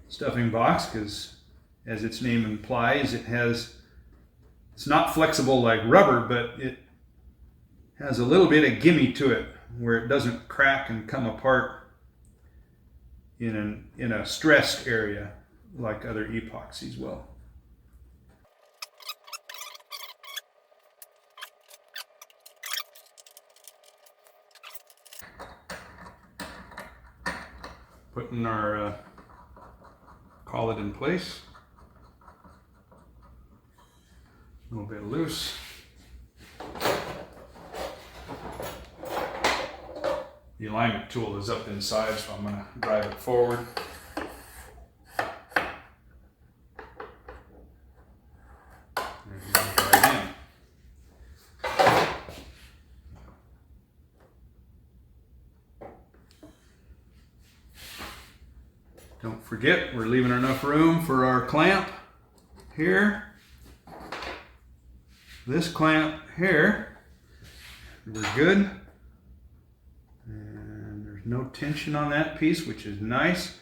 stuffing box because, as its name implies, it's not flexible like rubber, but it has a little bit of gimme to it where it doesn't crack and come apart in a stressed area like other epoxies will. Putting our collet in place. A little bit loose. The alignment tool is up inside, so I'm going to drive it forward. Right in. Don't forget, we're leaving enough room for our clamp here. This clamp here. We're good. No tension on that piece, which is nice.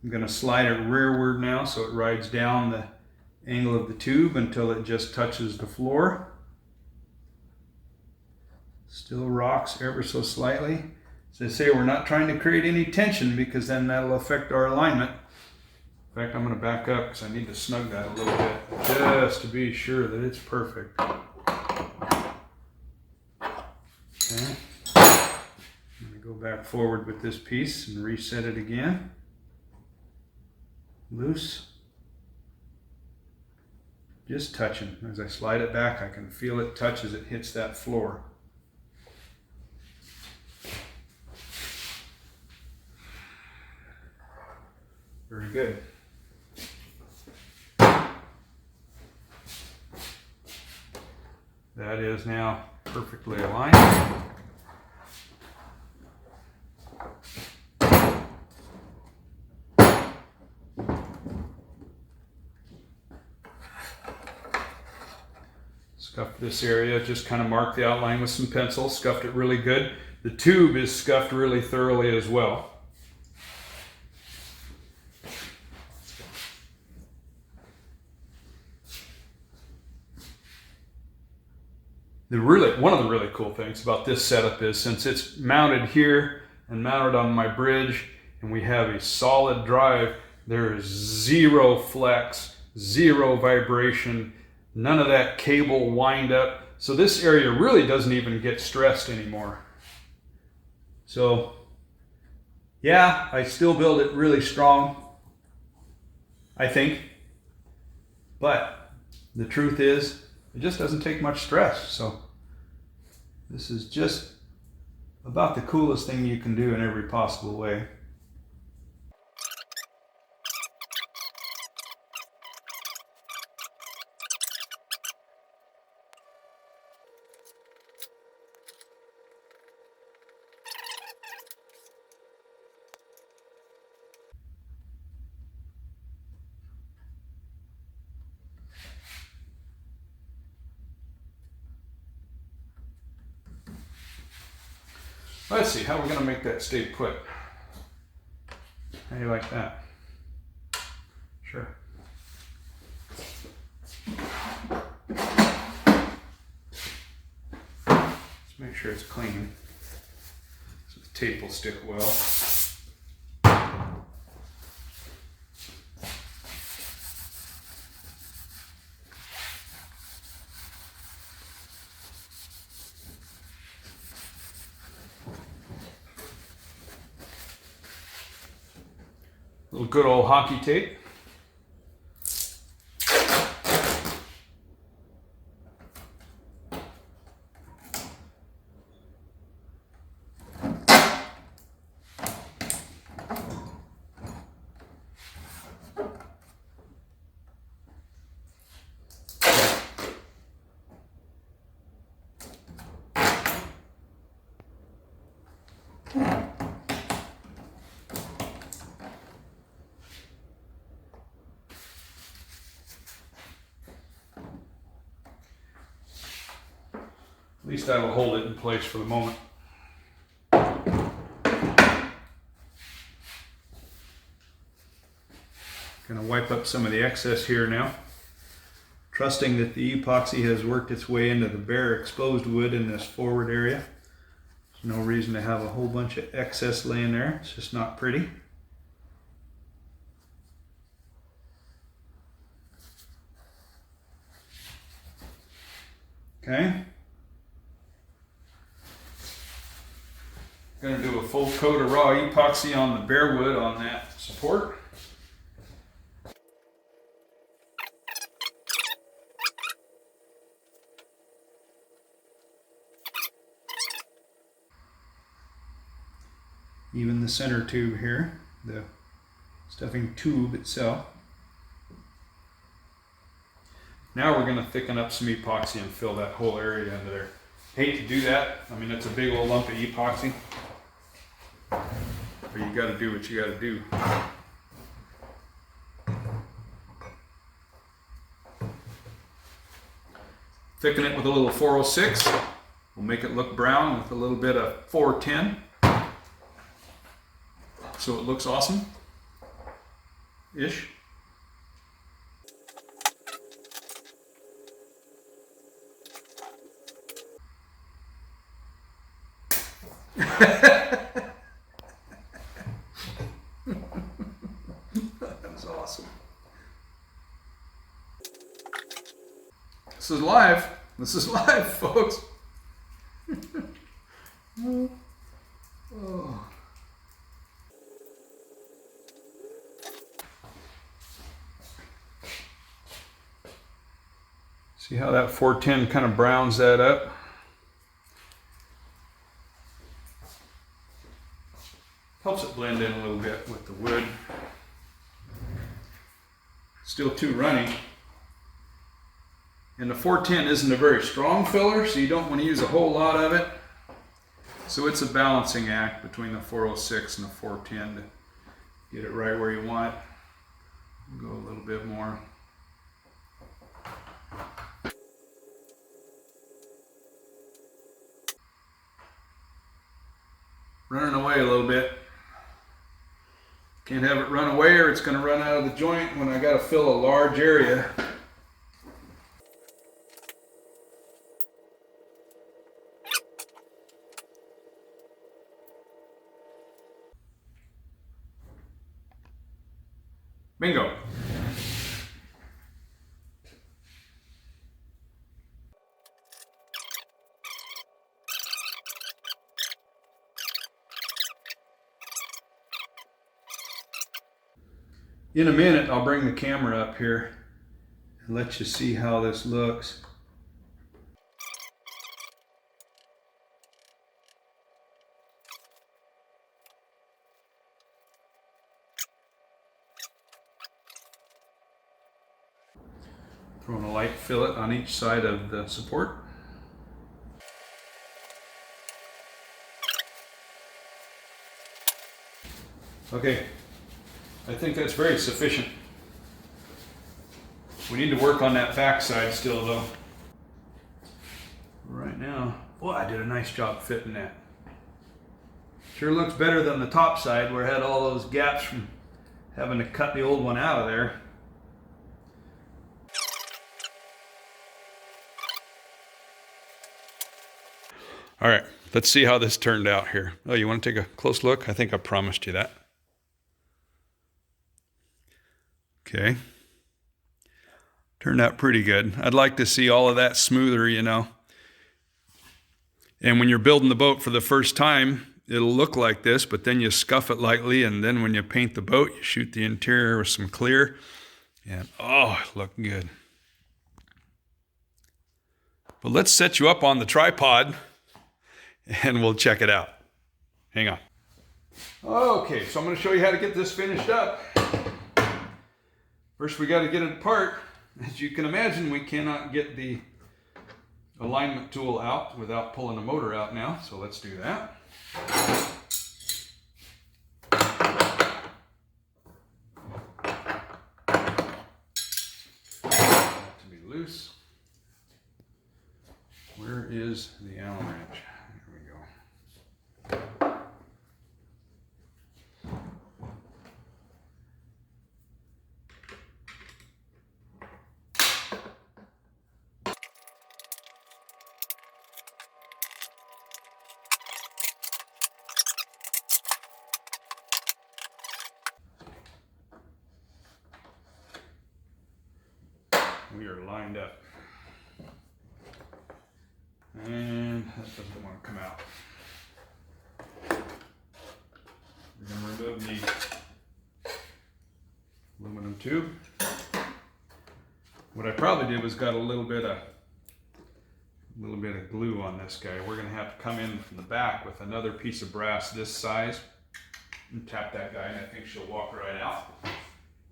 I'm going to slide it rearward now so it rides down the angle of the tube until it just touches the floor. Still rocks ever so slightly. As I say, we're not trying to create any tension because then that'll affect our alignment. In fact, I'm going to back up because I need to snug that a little bit just to be sure that it's perfect. Okay. Go back forward with this piece and reset it again. Loose. Just touching. As I slide it back, I can feel it touch as it hits that floor. Very good. That is now perfectly aligned. Scuffed this area, just kind of marked the outline with some pencil, scuffed it really good. The tube is scuffed really thoroughly as well. One of the really cool things about this setup is since it's mounted here and mounted on my bridge and we have a solid drive, there is zero flex, zero vibration, none of that cable wind up. So this area really doesn't even get stressed anymore. So yeah, I still build it really strong, I think. But the truth is, it just doesn't take much stress. So this is just about the coolest thing you can do in every possible way. Let's see, how are we going to make that stay put? How do you like that? Sure. Let's make sure it's clean so the tape will stick well. A little good old hockey tape. At least I will hold it in place for the moment. Gonna wipe up some of the excess here now. Trusting that the epoxy has worked its way into the bare exposed wood in this forward area. There's no reason to have a whole bunch of excess laying there. It's just not pretty. Okay. Going to do a full coat of raw epoxy on the bare wood on that support. Even the center tube here, the stuffing tube itself. Now we're going to thicken up some epoxy and fill that whole area into there. Hate to do that. I mean, it's a big old lump of epoxy. But you got to do what you got to do. Thicken it with a little 406. We'll make it look brown with a little bit of 410. So it looks awesome-ish. That's awesome. This is live. This is live, folks. Oh. See how that 410 kind of browns that up? Helps it blend in a little bit with the wood. Still too runny. And the 410 isn't a very strong filler, so you don't want to use a whole lot of it. So it's a balancing act between the 406 and the 410 to get it right where you want it. Go a little bit more. Running away a little bit. Can't have it run away or it's going to run out of the joint when I got to fill a large area. Bingo. In a minute, I'll bring the camera up here and let you see how this looks. Throwing a light fillet on each side of the support. Okay. I think that's very sufficient. We need to work on that back side still though. Right now, boy, I did a nice job fitting that. Sure looks better than the top side where it had all those gaps from having to cut the old one out of there. All right, let's see how this turned out here. Oh, you want to take a close look? I think I promised you that. Okay. Turned out pretty good. I'd like to see all of that smoother, you know. And when you're building the boat for the first time, it'll look like this, but then you scuff it lightly, and then when you paint the boat, you shoot the interior with some clear, and oh, it looked good. But let's set you up on the tripod, and we'll check it out. Hang on. Okay, so I'm going to show you how to get this finished up. First, we got to get it apart. As you can imagine, we cannot get the alignment tool out without pulling the motor out now, so let's do that. To be loose. Where is the Allen wrench? Here we go. We are lined up. And that doesn't want to come out. We're going to remove the aluminum tube. What I probably did was got a little bit of glue on this guy. We're going to have to come in from the back with another piece of brass this size and tap that guy, and I think she'll walk right out.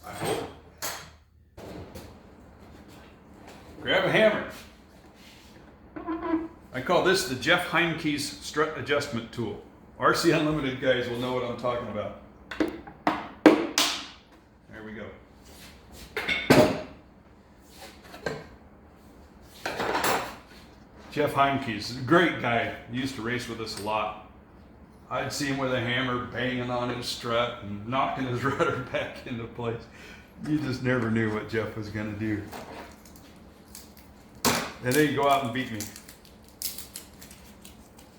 I hope. Grab a hammer. I call this the Jeff Heineke's strut adjustment tool. RC Unlimited guys will know what I'm talking about. There we go. Jeff Heineke's a great guy. He used to race with us a lot. I'd see him with a hammer banging on his strut and knocking his rudder back into place. You just never knew what Jeff was going to do. And then he'd go out and beat me.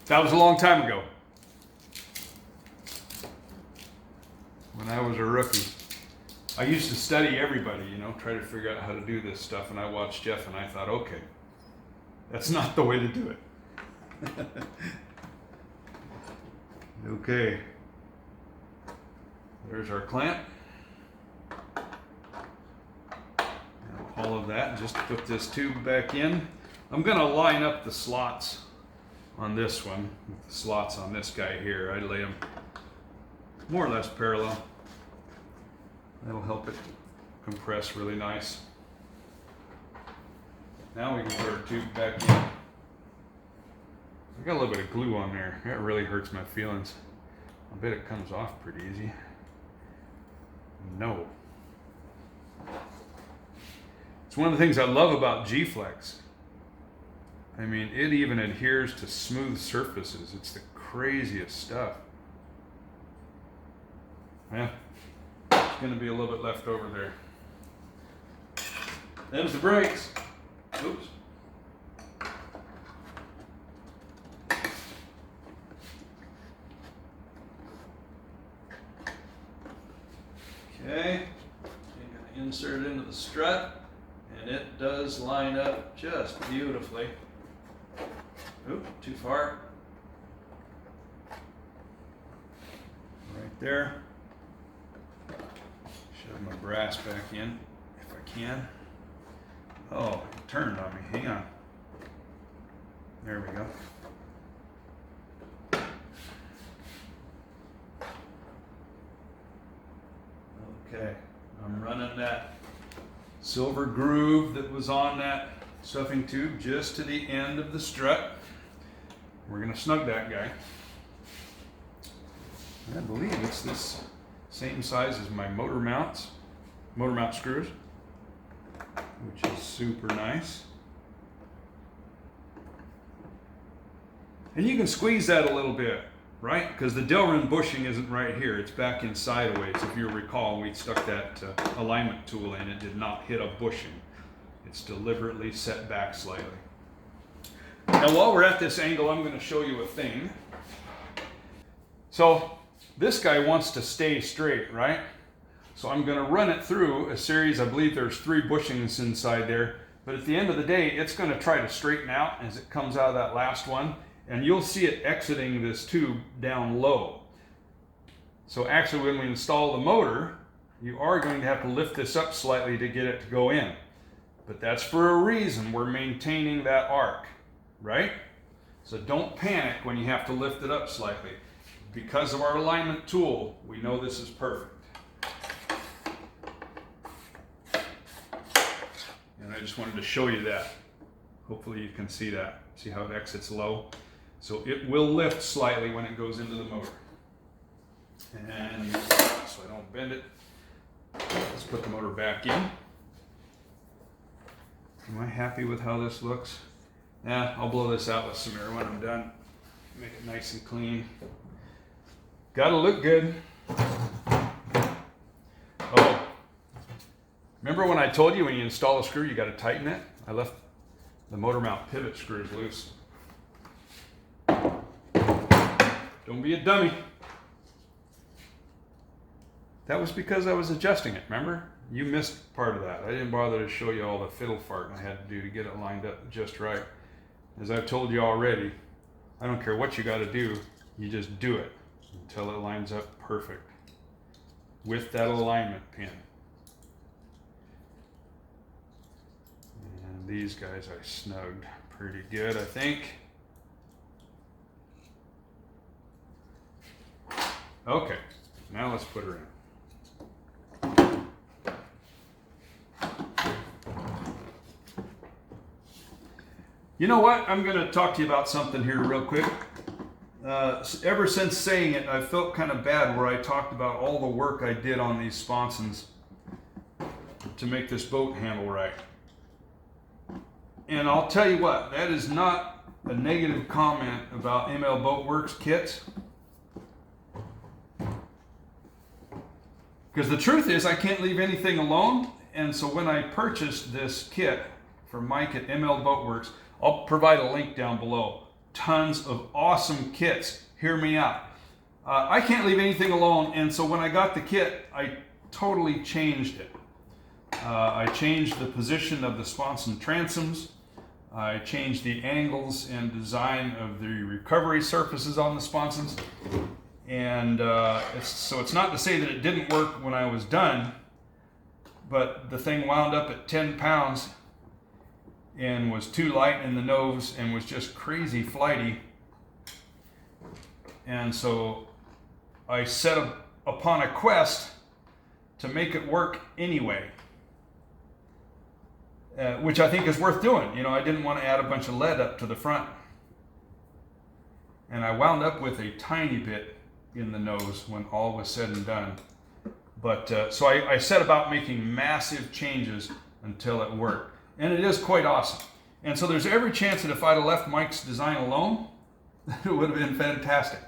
That was a long time ago. When I was a rookie. I used to study everybody, you know, try to figure out how to do this stuff, and I watched Jeff and I thought, okay, that's not the way to do it. Okay. There's our clamp. All of that, just put this tube back in. I'm going to line up the slots on this one with the slots on this guy here. I lay them more or less parallel. That'll help it compress really nice. Now we can put our tube back in. I got a little bit of glue on there. That really hurts my feelings. I bet it comes off pretty easy. No. It's one of the things I love about G-Flex. I mean, it even adheres to smooth surfaces. It's the craziest stuff. Yeah, there's going to be a little bit left over there. There's the brakes. Oops. Okay, you're going to insert it into the strut. And it does line up just beautifully. Oop, too far. Right there. Shove my brass back in if I can. Oh, it turned on me. Hang on. There we go. Okay, I'm running that silver groove that was on that stuffing tube just to the end of the strut. We're going to snug that guy. I believe it's this same size as my motor mount screws, which is super nice. And you can squeeze that a little bit. right? Because the Delrin bushing isn't right here. It's back inside a ways. If you recall, we stuck that alignment tool in. It did not hit a bushing. It's deliberately set back slightly. Now, while we're at this angle, I'm going to show you a thing. So this guy wants to stay straight, right? So I'm going to run it through a series. I believe there's 3 bushings inside there. But at the end of the day, it's going to try to straighten out as it comes out of that last one. And you'll see it exiting this tube down low. So actually, when we install the motor, you are going to have to lift this up slightly to get it to go in. But that's for a reason. We're maintaining that arc, right? So don't panic when you have to lift it up slightly. Because of our alignment tool, we know this is perfect. And I just wanted to show you that. Hopefully you can see that. See how it exits low? So it will lift slightly when it goes into the motor. And so I don't bend it. Let's put the motor back in. Am I happy with how this looks? Yeah, I'll blow this out with some air when I'm done. Make it nice and clean. Gotta look good. Oh, remember when I told you when you install a screw, you gotta tighten it? I left the motor mount pivot screws loose. Don't be a dummy. That was because I was adjusting it, remember? You missed part of that. I didn't bother to show you all the fiddle fart I had to do to get it lined up just right. As I've told you already, I don't care what you got to do, you just do it until it lines up perfect with that alignment pin. And these guys I snugged pretty good, I think. Okay, now let's put her in. You know what? I'm going to talk to you about something here real quick. Ever since saying it, I felt kind of bad where I talked about all the work I did on these sponsons to make this boat handle right. And I'll tell you what, that is not a negative comment about ML Boatworks kits. Because the truth is I can't leave anything alone. And so when I purchased this kit from Mike at ML Boatworks, I'll provide a link down below. Tons of awesome kits. Hear me out. I can't leave anything alone, and so when I got the kit, I totally changed it. I changed the position of the sponson transoms. I changed the angles and design of the recovery surfaces on the sponsons. And so it's not to say that it didn't work when I was done, but the thing wound up at 10 pounds and was too light in the nose and was just crazy flighty. And so I set upon a quest to make it work anyway, which I think is worth doing. You know, I didn't want to add a bunch of lead up to the front. And I wound up with a tiny bit in the nose when all was said and done. But so I set about making massive changes until it worked. And it is quite awesome. And so there's every chance that if I'd have left Mike's design alone, it would have been fantastic.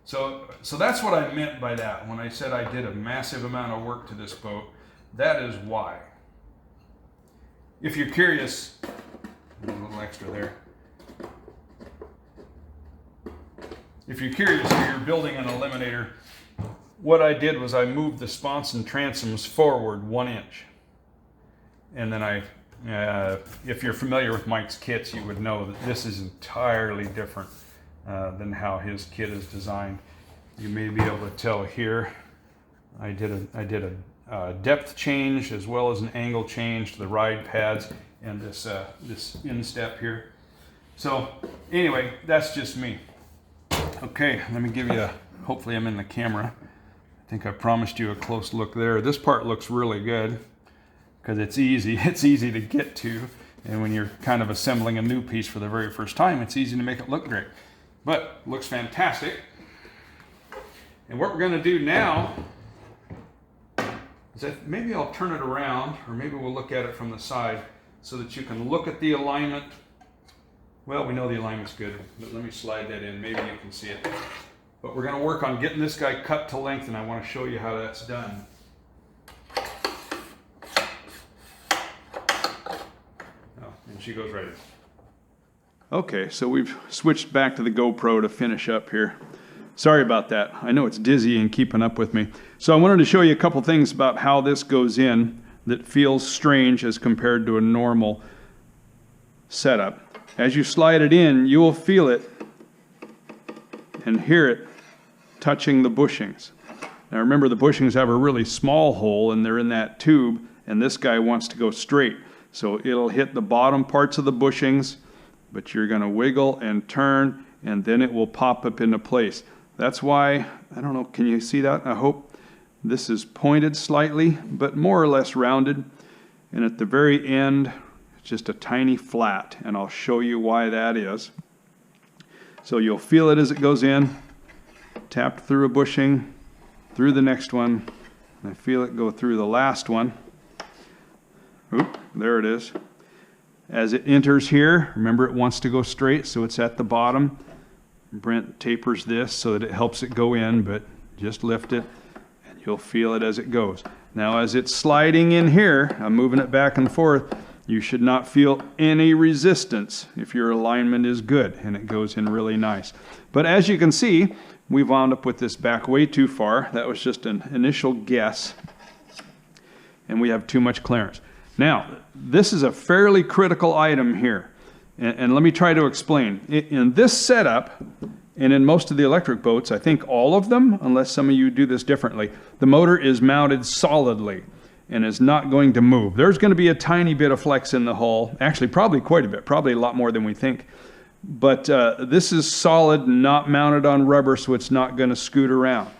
So that's what I meant by that. When I said I did a massive amount of work to this boat, that is why. If you're curious, a little extra there. If you're curious or you're building an eliminator, what I did was I moved the sponson transoms forward 1 inch. And then if you're familiar with Mike's kits, you would know that this is entirely different than how his kit is designed. You may be able to tell here, I did a depth change as well as an angle change to the ride pads and this instep here. So anyway, that's just me. Okay, let me give you hopefully I'm in the camera. I think I promised you a close look there. This part looks really good because it's easy to get to. And when you're kind of assembling a new piece for the very first time, it's easy to make it look great. But looks fantastic. And what we're going to do now is that maybe I'll turn it around, or maybe we'll look at it from the side so that you can look at the alignment. Well, we know the alignment's good, but let me slide that in. Maybe you can see it. But we're going to work on getting this guy cut to length, and I want to show you how that's done. Oh, and she goes right in. Okay, so we've switched back to the GoPro to finish up here. Sorry about that. I know it's dizzy keeping up with me. So I wanted to show you a couple things about how this goes in that feels strange as compared to a normal setup. As you slide it in, you will feel it and hear it touching the bushings. Now remember, the bushings have a really small hole and they're in that tube, and this guy wants to go straight. So it'll hit the bottom parts of the bushings, but you're going to wiggle and turn, and then it will pop up into place. That's why, I don't know, can you see that? I hope this is pointed slightly, but more or less rounded. And at the very end, it's just a tiny flat, and I'll show you why that is. So you'll feel it as it goes in, tapped through a bushing, through the next one, and I feel it go through the last one. Oop, there it is. As it enters here, remember it wants to go straight, so it's at the bottom. Brent tapers this so that it helps it go in, but just lift it and you'll feel it as it goes. Now as it's sliding in here, I'm moving it back and forth, you should not feel any resistance if your alignment is good and it goes in really nice. But as you can see, we wound up with this back way too far. That was just an initial guess, and we have too much clearance. Now, this is a fairly critical item here, and let me try to explain. In this setup, and in most of the electric boats, I think all of them, unless some of you do this differently, the motor is mounted solidly and is not going to move. There's going to be a tiny bit of flex in the hull, actually probably quite a bit, probably a lot more than we think. But this is solid, not mounted on rubber, so it's not going to scoot around.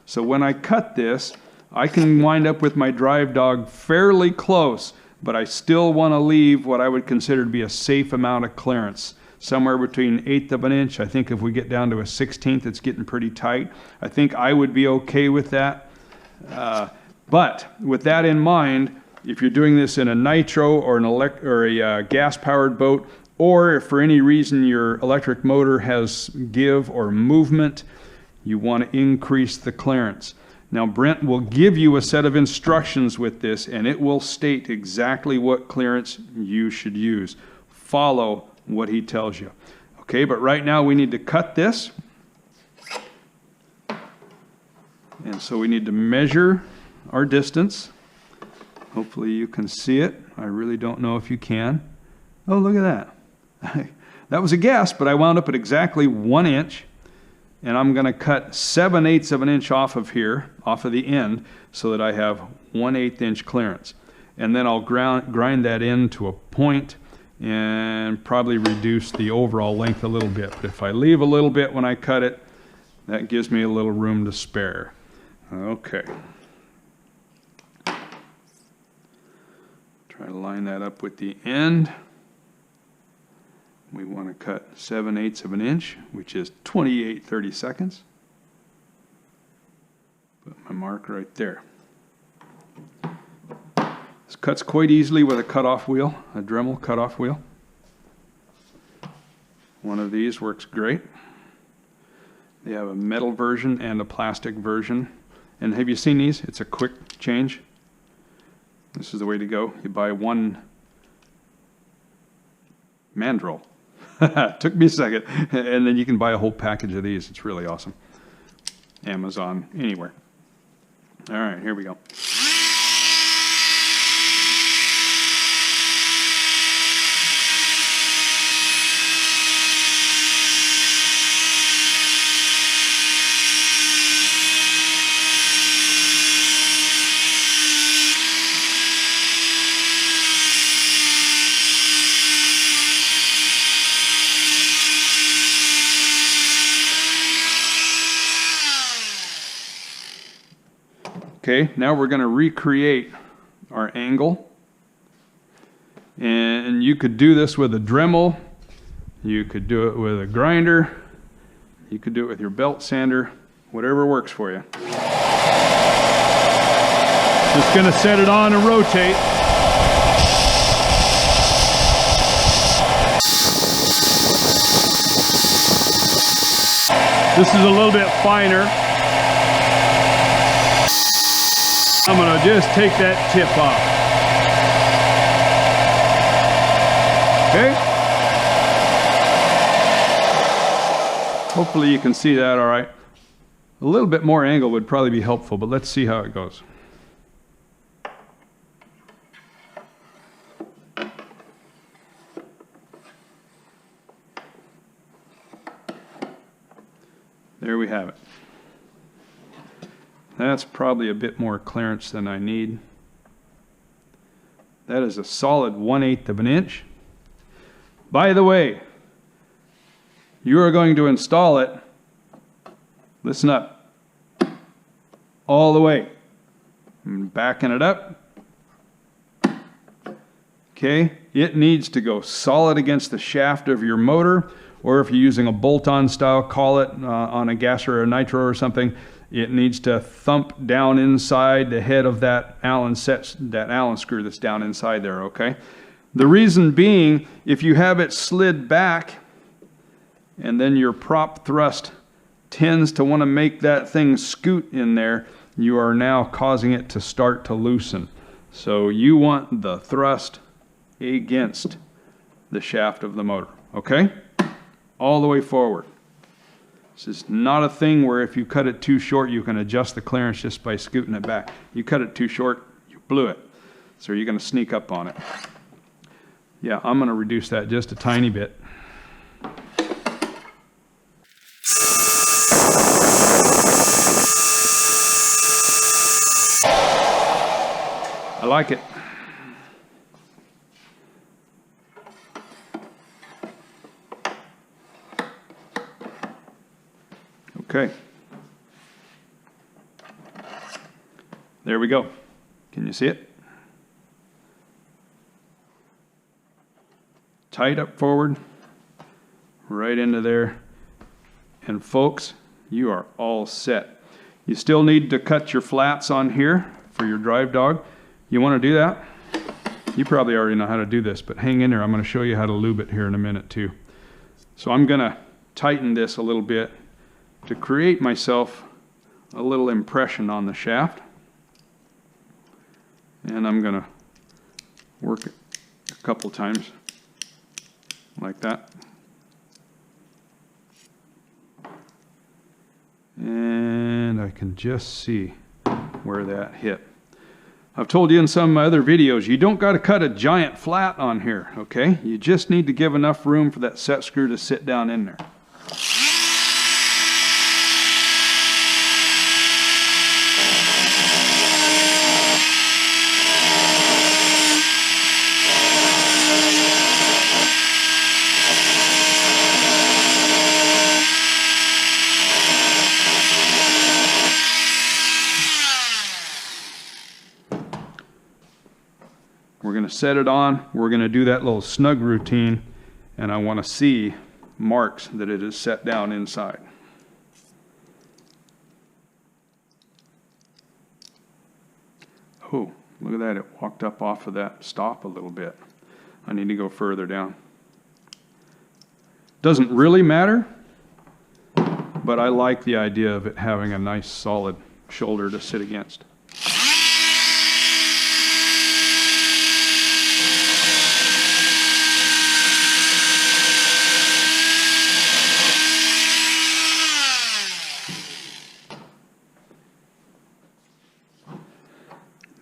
So when I cut this, I can wind up with my drive dog fairly close, but I still want to leave what I would consider to be a safe amount of clearance. Somewhere between 1/8 of an inch. I think if we get down to a 1/16, it's getting pretty tight. I think I would be okay with that. But with that in mind, if you're doing this in a nitro or a gas-powered boat, or if for any reason your electric motor has give or movement, you want to increase the clearance. Now Brent will give you a set of instructions with this, and it will state exactly what clearance you should use. Follow what he tells you. Okay, but right now we need to cut this. And so we need to measure our distance. Hopefully you can see it. I really don't know if you can. Oh, look at that. That was a guess, but I wound up at exactly 1 inch. And I'm going to cut 7/8 of an inch off of here, off of the end, so that I have 1/8 inch clearance. And then I'll grind that into a point and probably reduce the overall length a little bit. But if I leave a little bit when I cut it, that gives me a little room to spare. Okay. Try to line that up with the end. We want to cut 7/8 of an inch, which is 28/32. Put my mark right there. This cuts quite easily with a cutoff wheel, a Dremel cutoff wheel. One of these works great. They have a metal version and a plastic version. And have you seen these? It's a quick change. This is the way to go. You buy one mandrel. Took me a second. And then you can buy a whole package of these. It's really awesome. Amazon, anywhere. All right, here we go. Okay, now we're going to recreate our angle. And you could do this with a Dremel. You could do it with a grinder. You could do it with your belt sander. Whatever works for you. Just going to set it on and rotate. This is a little bit finer. I'm going to just take that tip off. Okay? Hopefully you can see that all right. A little bit more angle would probably be helpful, but let's see how it goes. There we have it. That's probably a bit more clearance than I need. That is a solid 1/8 of an inch. By the way, you are going to install it, listen up, all the way. I'm backing it up. Okay, it needs to go solid against the shaft of your motor, or if you're using a bolt-on style collet on a gas or a nitro or something, it needs to thump down inside the head of that Allen screw that's down inside there, okay? The reason being, if you have it slid back and then your prop thrust tends to want to make that thing scoot in there, you are now causing it to start to loosen. So you want the thrust against the shaft of the motor, okay? All the way forward. This is not a thing where if you cut it too short, you can adjust the clearance just by scooting it back. You cut it too short, you blew it. So you're going to sneak up on it. Yeah, I'm going to reduce that just a tiny bit. I like it. Okay. There we go. Can you see it? Tight up forward, right into there. And folks, you are all set. You still need to cut your flats on here for your drive dog. You want to do that? You probably already know how to do this, but hang in there. I'm going to show you how to lube it here in a minute too. So I'm going to tighten this a little bit to create myself a little impression on the shaft. And I'm going to work it a couple times like that. And I can just see where that hit. I've told you in some other videos, you don't got to cut a giant flat on here, okay? You just need to give enough room for that set screw to sit down in there. We're going to set it on. We're going to do that little snug routine, and I want to see marks that it is set down inside. Oh, look at that. It walked up off of that stop a little bit. I need to go further down. Doesn't really matter, but I like the idea of it having a nice solid shoulder to sit against.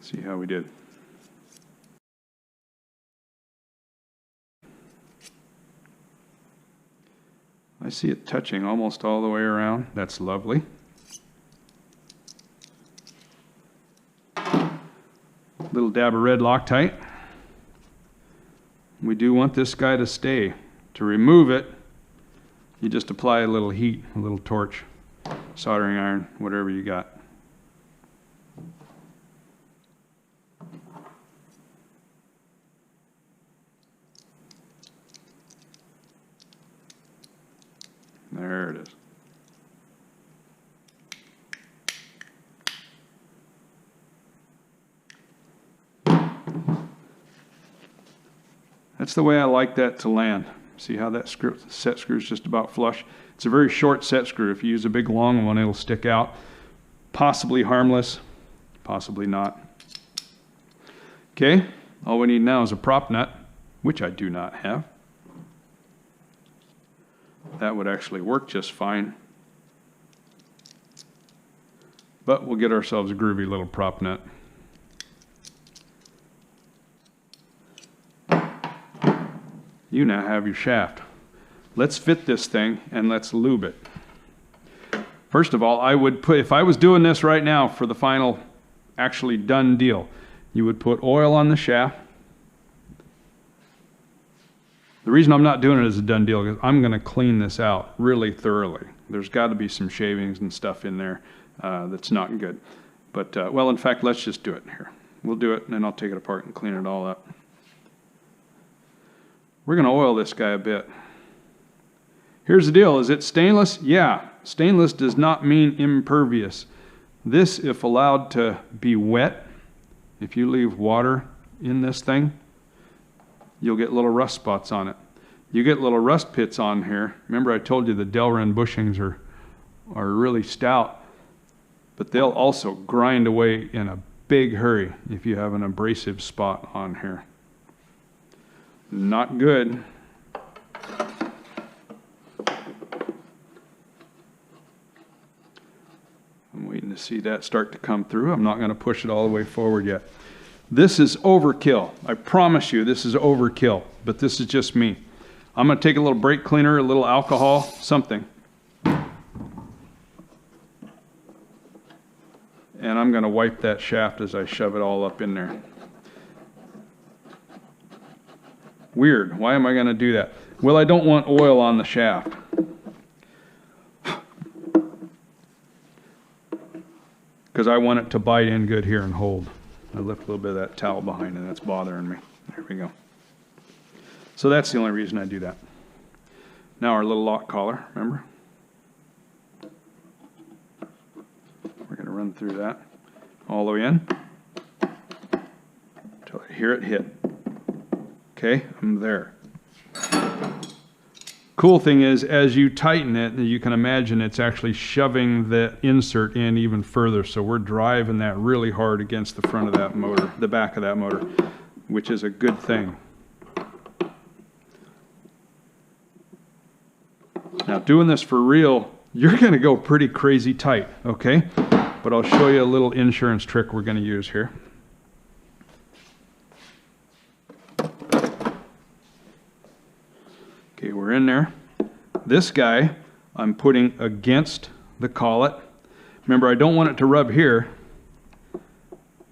See how we did. I see it touching almost all the way around. That's lovely. Little dab of red Loctite. We do want this guy to stay. To remove it, you just apply a little heat, a little torch, soldering iron, whatever you got. There it is. That's the way I like that to land. See how that set screw is just about flush? It's a very short set screw. If you use a big long one, it'll stick out. Possibly harmless, possibly not. Okay, all we need now is a prop nut, which I do not have. That would actually work just fine. But we'll get ourselves a groovy little prop nut. You now have your shaft. Let's fit this thing and let's lube it. First of all, I would put, if I was doing this right now for the final actually done deal, you would put oil on the shaft. The reason I'm not doing it as a done deal is I'm going to clean this out really thoroughly. There's got to be some shavings and stuff in there that's not good. But, well, in fact, let's just do it here. We'll do it and then I'll take it apart and clean it all up. We're going to oil this guy a bit. Here's the deal. Is it stainless? Yeah. Stainless does not mean impervious. This, if allowed to be wet, if you leave water in this thing, you'll get little rust spots on it. You get little rust pits on here. Remember I told you the Delrin bushings are really stout, but they'll also grind away in a big hurry if you have an abrasive spot on here. Not good. I'm waiting to see that start to come through. I'm not going to push it all the way forward yet. This is overkill. I promise you this is overkill, but this is just me. I'm going to take a little brake cleaner, a little alcohol, something. And I'm going to wipe that shaft as I shove it all up in there. Weird. Why am I going to do that? Well, I don't want oil on the shaft. Because I want it to bite in good here and hold. I left a little bit of that towel behind and that's bothering me. There we go. So that's the only reason I do that. Now our little lock collar, remember? We're going to run through that all the way in until I hear it hit. Okay, I'm there. Cool thing is, as you tighten it, you can imagine it's actually shoving the insert in even further. So we're driving that really hard against the front of that motor, the back of that motor, which is a good thing. Now doing this for real, you're going to go pretty crazy tight, okay? But I'll show you a little insurance trick we're going to use here. Okay, we're in there. This guy I'm putting against the collet. Remember, I don't want it to rub here,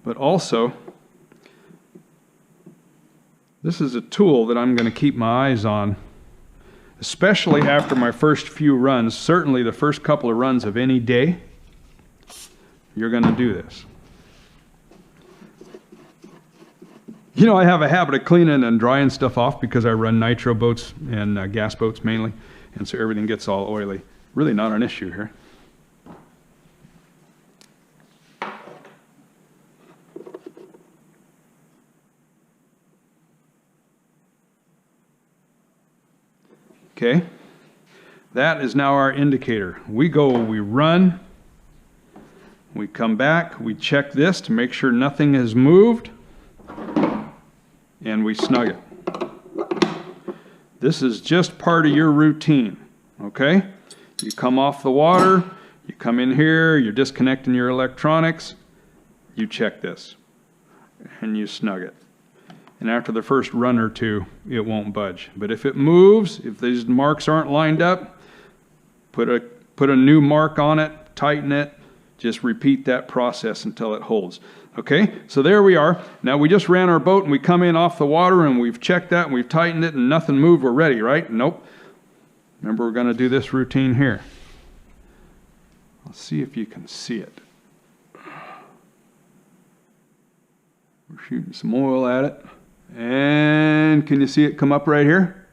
but also this is a tool that I'm going to keep my eyes on, especially after my first few runs. Certainly the first couple of runs of any day, you're going to do this. You know, I have a habit of cleaning and drying stuff off because I run nitro boats and gas boats mainly, and so everything gets all oily. Really not an issue here. Okay, that is now our indicator. We go, we run, we come back, we check this to make sure nothing has moved, and we snug it. This is just part of your routine, okay? You come off the water, you come in here, you're disconnecting your electronics, you check this, and you snug it. And after the first run or two, it won't budge. But if it moves, if these marks aren't lined up, put a new mark on it, tighten it, just repeat that process until it holds. Okay, so there we are. Now we just ran our boat and we come in off the water and we've checked that and we've tightened it and nothing moved, we're ready, right? Nope. Remember, we're going to do this routine here. Let's see if you can see it. We're shooting some oil at it. And can you see it come up right here?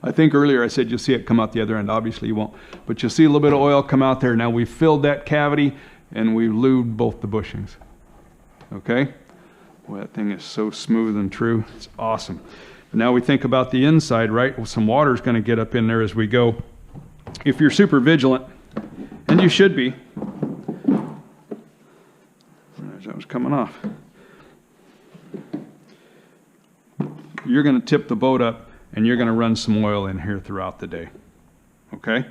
I think earlier I said you'll see it come out the other end. Obviously you won't. But you'll see a little bit of oil come out there. Now we've filled that cavity and we've lubed both the bushings. Okay? Boy, that thing is so smooth and true. It's awesome. Now we think about the inside, right? Well, some water is going to get up in there as we go. If you're super vigilant, and you should be, that was coming off. You're going to tip the boat up and you're going to run some oil in here throughout the day. Okay?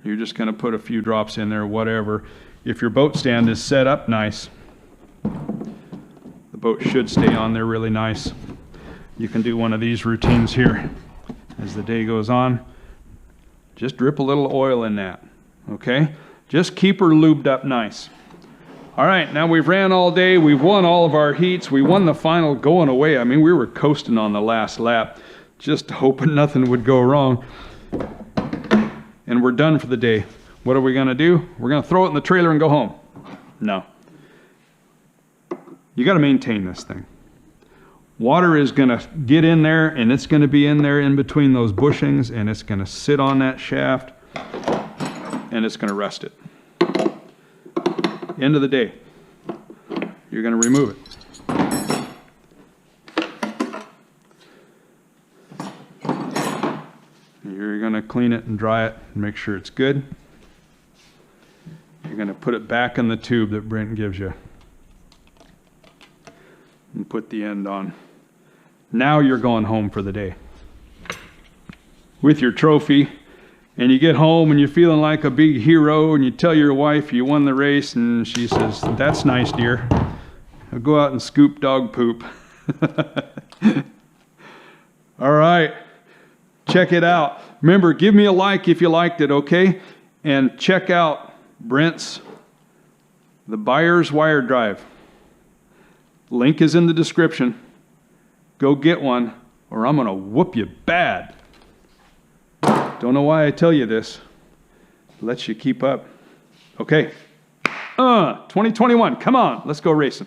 You're just going to put a few drops in there, whatever. If your boat stand is set up nice, the boat should stay on there really nice. You can do one of these routines here as the day goes on. Just drip a little oil in that. Okay? Just keep her lubed up nice. All right, now we've ran all day. We've won all of our heats. We won the final going away. I mean, we were coasting on the last lap, just hoping nothing would go wrong. And we're done for the day. What are we going to do? We're going to throw it in the trailer and go home. No. You got to maintain this thing. Water is going to get in there, and it's going to be in there in between those bushings, and it's going to sit on that shaft, and it's going to rest it. End of the day, you're going to remove it. You're going to clean it and dry it and make sure it's good. You're going to put it back in the tube that Brent gives you and put the end on. Now you're going home for the day with your trophy. And you get home and you're feeling like a big hero, and you tell your wife you won the race, and she says, "That's nice, dear. I'll go out and scoop dog poop." All right. Check it out. Remember, give me a like if you liked it, okay? And check out Brent's The Buyer's Wire Drive. Link is in the description. Go get one, or I'm going to whoop you bad. Don't know why I tell you this. Lets you keep up. Okay. 2021, come on, let's go racing.